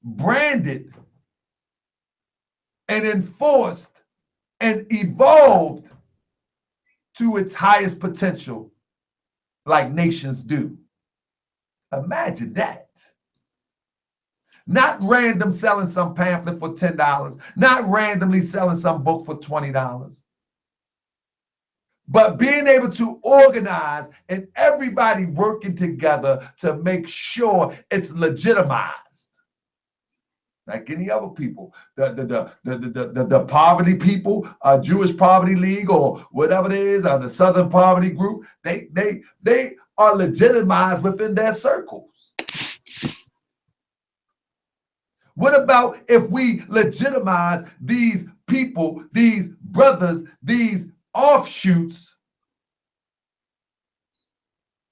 branded and enforced and evolved to its highest potential like nations do. Imagine that. Not random selling some pamphlet for $10, not randomly selling some book for $20, but being able to organize and everybody working together to make sure it's legitimized. Like any other people, the poverty people, Jewish Poverty League or whatever it is, the Southern Poverty Group, they are legitimized within their circles. What about if we legitimize these people, these brothers, these offshoots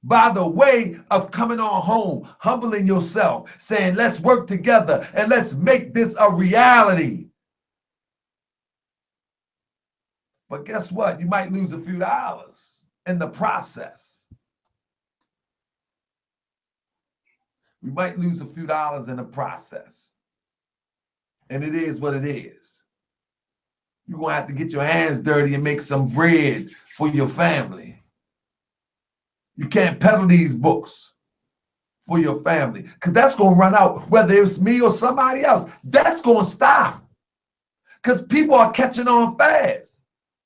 by the way of coming on home, humbling yourself, saying, let's work together and let's make this a reality. But guess what? You might lose a few dollars in the process. We might lose a few dollars in the process. And it is what it is. You're going to have to get your hands dirty and make some bread for your family. You can't peddle these books for your family because that's going to run out, whether it's me or somebody else. That's going to stop because people are catching on fast.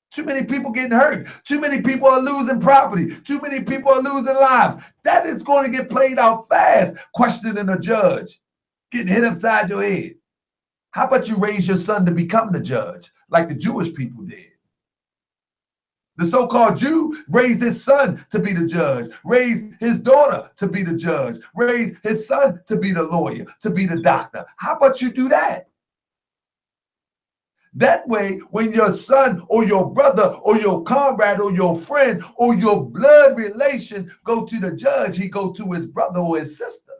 Too many people getting hurt. Too many people are losing property. Too many people are losing lives. That is going to get played out fast. Questioning a judge, getting hit upside your head. How about you raise your son to become the judge like the Jewish people did? The so-called Jew raised his son to be the judge, raised his daughter to be the judge, raised his son to be the lawyer, to be the doctor. How about you do that? That way, when your son or your brother or your comrade or your friend or your blood relation go to the judge, he go to his brother or his sister.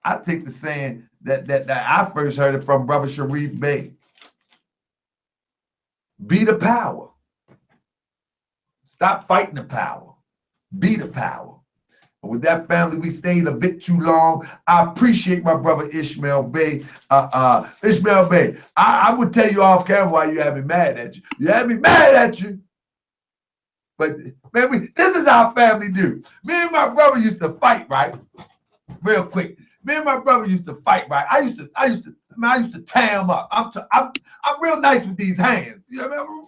I take the saying that I first heard it from Brother Sharif Bey. Be the power. Stop fighting the power. Be the power. And with that, family, we stayed a bit too long. I appreciate my brother Ishmael Bey. Ishmael Bey, I would tell you off camera why you had me mad at you. You had me mad at you. But man, this is how family do. Me and my brother used to fight, right? Real quick. Me and my brother used to fight, right? I used to tear him up. I'm real nice with these hands. You know what I mean?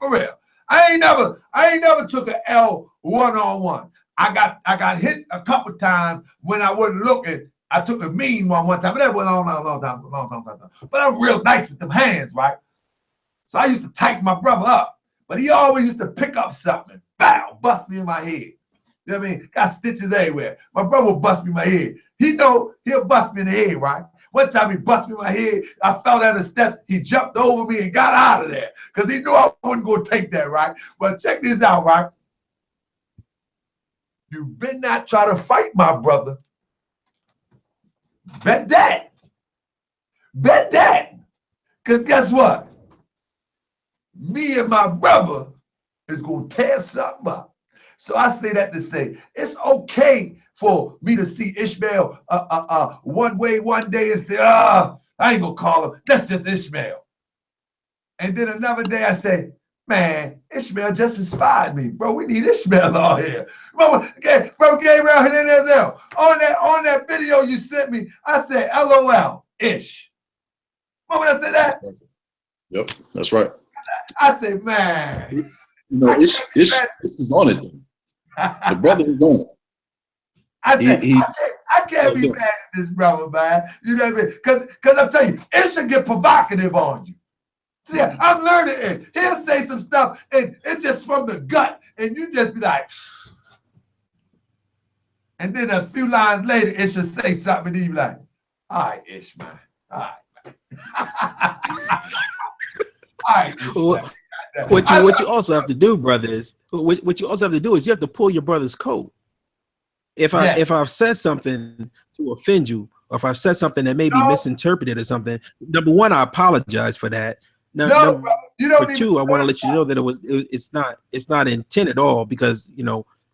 For real. I ain't never took an L one-on-one. I got hit a couple times when I wasn't looking. I took a mean one time, but that was a long time. But I'm real nice with them hands, right? So I used to tighten my brother up, but he always used to pick up something, bow, bust me in my head. You know what I mean? Got stitches everywhere. My brother will bust me in my head. He know he'll bust me in the head, right? One time he bust me in my head. I fell down the steps. He jumped over me and got out of there because he knew I wasn't going to take that, right? But check this out, right? You better not try to fight my brother. Bet that. Bet that. Because guess what? Me and my brother is going to tear something up. So I say that to say, it's okay for me to see Ishmael one way one day and say, I ain't going to call him. That's just Ishmael. And then another day I say, man, Ishmael just inspired me. Bro, we need Ishmael out here. Bro, Gabriel Hernandez, on that video you sent me, I said, LOL, Ish. Remember when I said that? Yep, that's right. I say, man. You know, it's on it. The brother is on it. I said, I can't be mad at this brother, man. You know what I mean? Because I'm telling you, it should get provocative on you. See, I'm learning it. He'll say some stuff, and it's just from the gut, and you just be like, and then a few lines later, it should say something, and you be like, all right, Ish, man. All right. All right, Ish, man. What you also have to do, brother, is what you also have to do is you have to pull your brother's coat. If I've said something to offend you, or if I've said something that may be misinterpreted or something, number one, I apologize for that. Number two, I want to let you know that it's not intent at all, because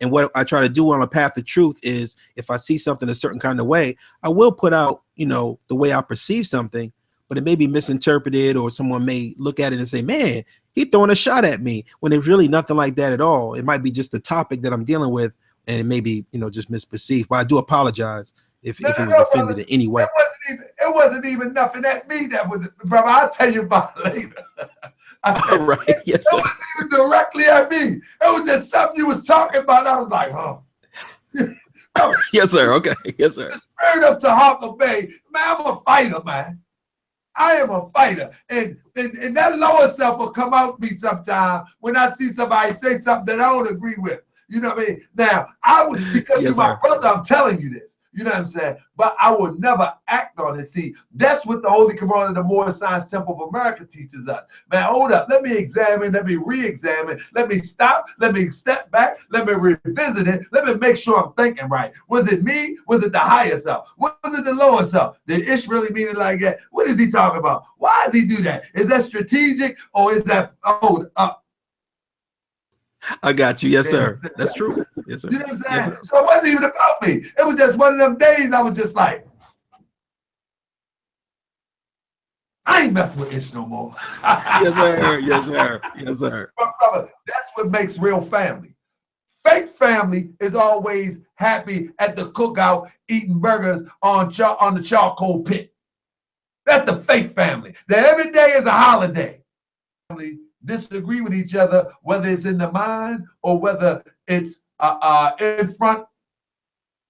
and what I try to do on a path of truth is, if I see something a certain kind of way, I will put out the way I perceive something, but it may be misinterpreted, or someone may look at it and say, man, he throwing a shot at me, when it's really nothing like that at all. It might be just the topic that I'm dealing with, and it may be just misperceived. But I do apologize if it was offended brother, in any way. It wasn't even nothing at me that was, brother. I'll tell you about it later. All right. Yes, sir. It wasn't even directly at me. It was just something you was talking about. I was like, huh. Yes, sir. Okay. Yes, sir. The spirit of Tahaka Bay, man, I'm a fighter, man. I am a fighter. And that lower self will come out me sometime when I see somebody say something that I don't agree with. You know what I mean? Now, because you're my brother, I'm telling you this. You know what I'm saying? But I will never act on it. See, that's what the Holy Quran of the Moorish Science Temple of America teaches us. Man, hold up. Let me examine. Let me re-examine. Let me stop. Let me step back. Let me revisit it. Let me make sure I'm thinking right. Was it me? Was it the higher self? Was it the lower self? Did Ish really mean it like that? What is he talking about? Why does he do that? Is that strategic, or is that I got you. Yes, sir. That's true. Yes, sir. You know what I'm saying? Yes, so it wasn't even about me. It was just one of them days I was just like, I ain't messing with Ish no more. Yes, sir. Yes, sir. Yes, sir. But brother, that's what makes real family. Fake family is always happy at the cookout eating burgers on the charcoal pit. That's the fake family. That every day is a holiday. Family disagree with each other, whether it's in the mind or whether it's in front.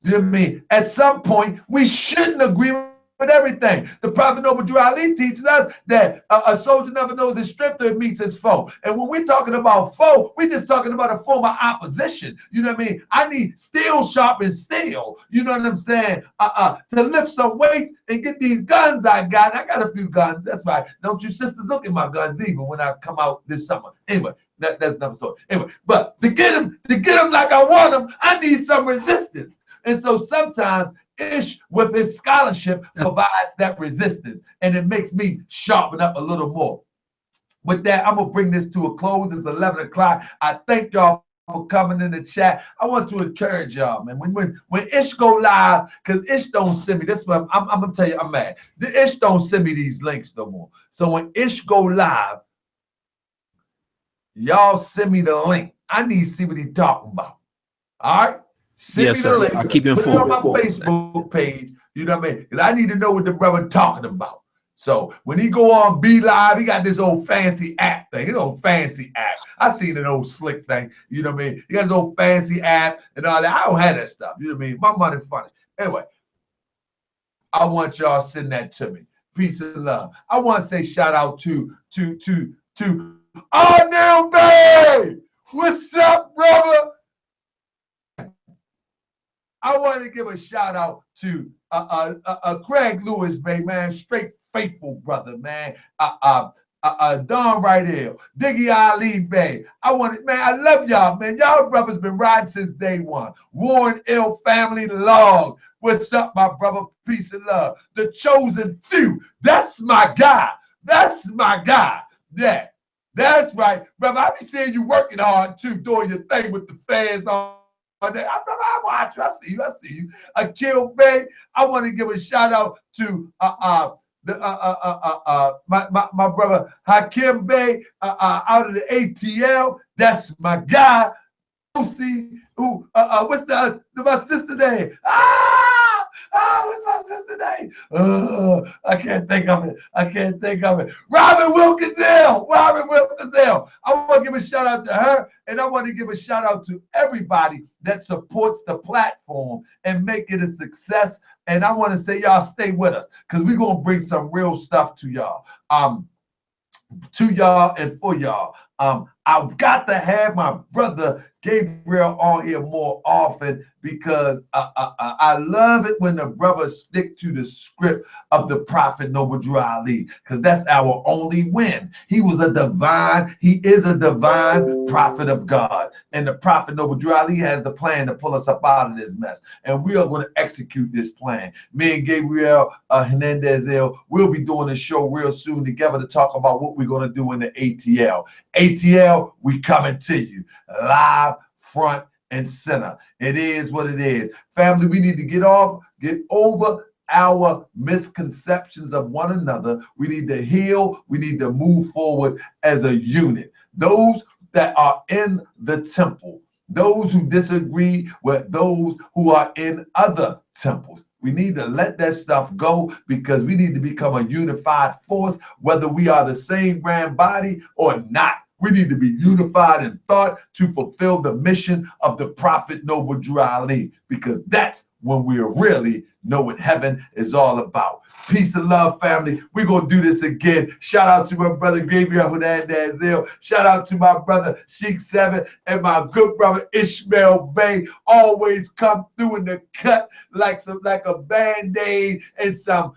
You know what I mean? At some point, we shouldn't agree with everything. The Prophet Kori Ali teaches us that a soldier never knows his strength till it meets his foe. And when we're talking about foe, we're just talking about a form of opposition. You know what I mean? I need steel sharpen steel. You know what I'm saying? To lift some weights and get these guns I got. I got a few guns. That's right. Don't you sisters look at my guns even when I come out this summer. Anyway, that's another story. Anyway, but to get them like I want them, I need some resistance. And so sometimes Ish, with his scholarship, provides that resistance, and it makes me sharpen up a little more. With that, I'm gonna bring this to a close. It's 11 o'clock. I thank y'all for coming in the chat. I want to encourage y'all, man. When Ish go live, because Ish don't send me. That's what I'm gonna tell you. I'm mad. The Ish don't send me these links no more. So when Ish go live, y'all send me the link. I need to see what he's talking about. All right. Send me the link. I'll keep you Put informed. it on my Facebook page. You know what I mean? Because I need to know what the brother talking about. So when he go on Be Live, he got this old fancy app thing. His old fancy app. I seen an old slick thing. You know what I mean? He got his old fancy app and all that. I don't have that stuff. You know what I mean? My money funny. Anyway, I want y'all to send that to me. Peace and love. I want to say shout out to Arnell Bay. What's up, brother? I want to give a shout out to Craig Lewis, man, straight faithful brother, man. Don Right Here, Diggy Ali Bay. I love y'all, man. Y'all brothers been riding since day one. Warren Ill Family Log. What's up, my brother? Peace and love. The Chosen Few. That's my guy. That's my guy. Yeah, that's right, brother. I be seeing you working hard too, doing your thing with the fans on. I watch you. I see you. Akil Bay. I want to give a shout out to my brother Hakim Bay out of the ATL. That's my guy. See who? What's my sister name? What's my sister's name? I can't think of it. I can't think of it. Robin Wilkins-Hill. Robin Wilkins-Hill. I want to give a shout out to her, and I want to give a shout out to everybody that supports the platform and make it a success. And I want to say, y'all stay with us because we're going to bring some real stuff to y'all. And for y'all. I've got to have my brother Gabriel on here more often because I love it when the brothers stick to the script of the Prophet Noble Drew Ali, because that's our only win. He is a divine prophet of God. And the Prophet Noble Drew Ali has the plan to pull us up out of this mess. And we are going to execute this plan. Me and Gabriel Hernandez-El will be doing a show real soon together to talk about what we're going to do in the ATL. ATL, we coming to you live, front and center. It is what it is. Family, we need to get over our misconceptions of one another. We need to heal. We need to move forward as a unit. Those that are in the temple, those who disagree with those who are in other temples, we need to let that stuff go because we need to become a unified force, whether we are the same grand body or not. We need to be unified in thought to fulfill the mission of the Prophet Noble Drew Ali, because that's when we really know what heaven is all about. Peace and love, family. We're going to do this again. Shout out to my brother Gabriel Hernandez-El. Shout out to my brother Sheik 7 and my good brother Ishmael Bey. Always come through in the cut like a Band-Aid and some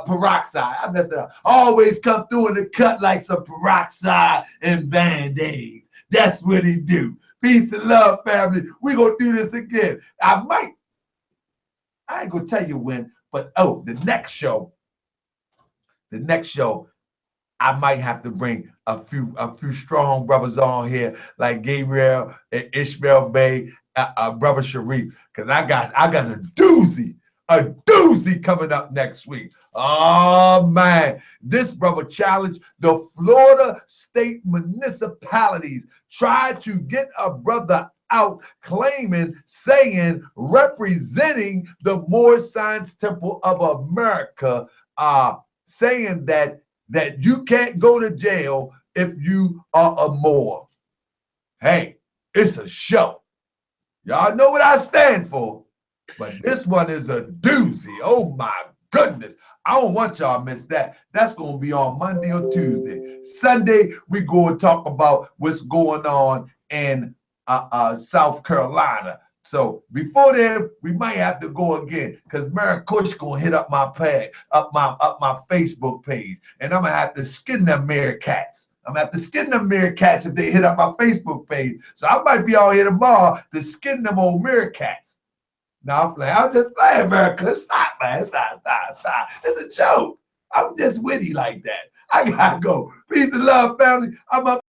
peroxide. I messed it up. Always come through in the cut like some peroxide and Band-Aids. That's what he do. Peace and love, family. We're going to do this again. I ain't going to tell you when, but the next show, I might have to bring a few strong brothers on here like Gabriel and Ishmael Bey, brother Sharif, because I got a doozy coming up next week. Oh man, this brother challenged the Florida state municipalities, tried to get a brother out representing the Moorish Science Temple of America, saying that you can't go to jail if you are a Moor. Hey, it's a show. Y'all know what I stand for. But this one is a doozy. Oh my goodness. I don't want y'all to miss that. That's going to be on Monday or Tuesday. Sunday, we go and talk about what's going on in South Carolina. So before then, we might have to go again because Mary Kush gonna hit up my Facebook page, and I'm gonna have to skin them Meerkats. I'm gonna have to skin them Meerkats if they hit up my Facebook page. So I might be out here tomorrow to skin them old Meerkats. Now I'm just playing, Mary Kush. Stop, man. Stop. It's a joke. I'm just witty like that. I gotta go. Peace and love, family. I'm up.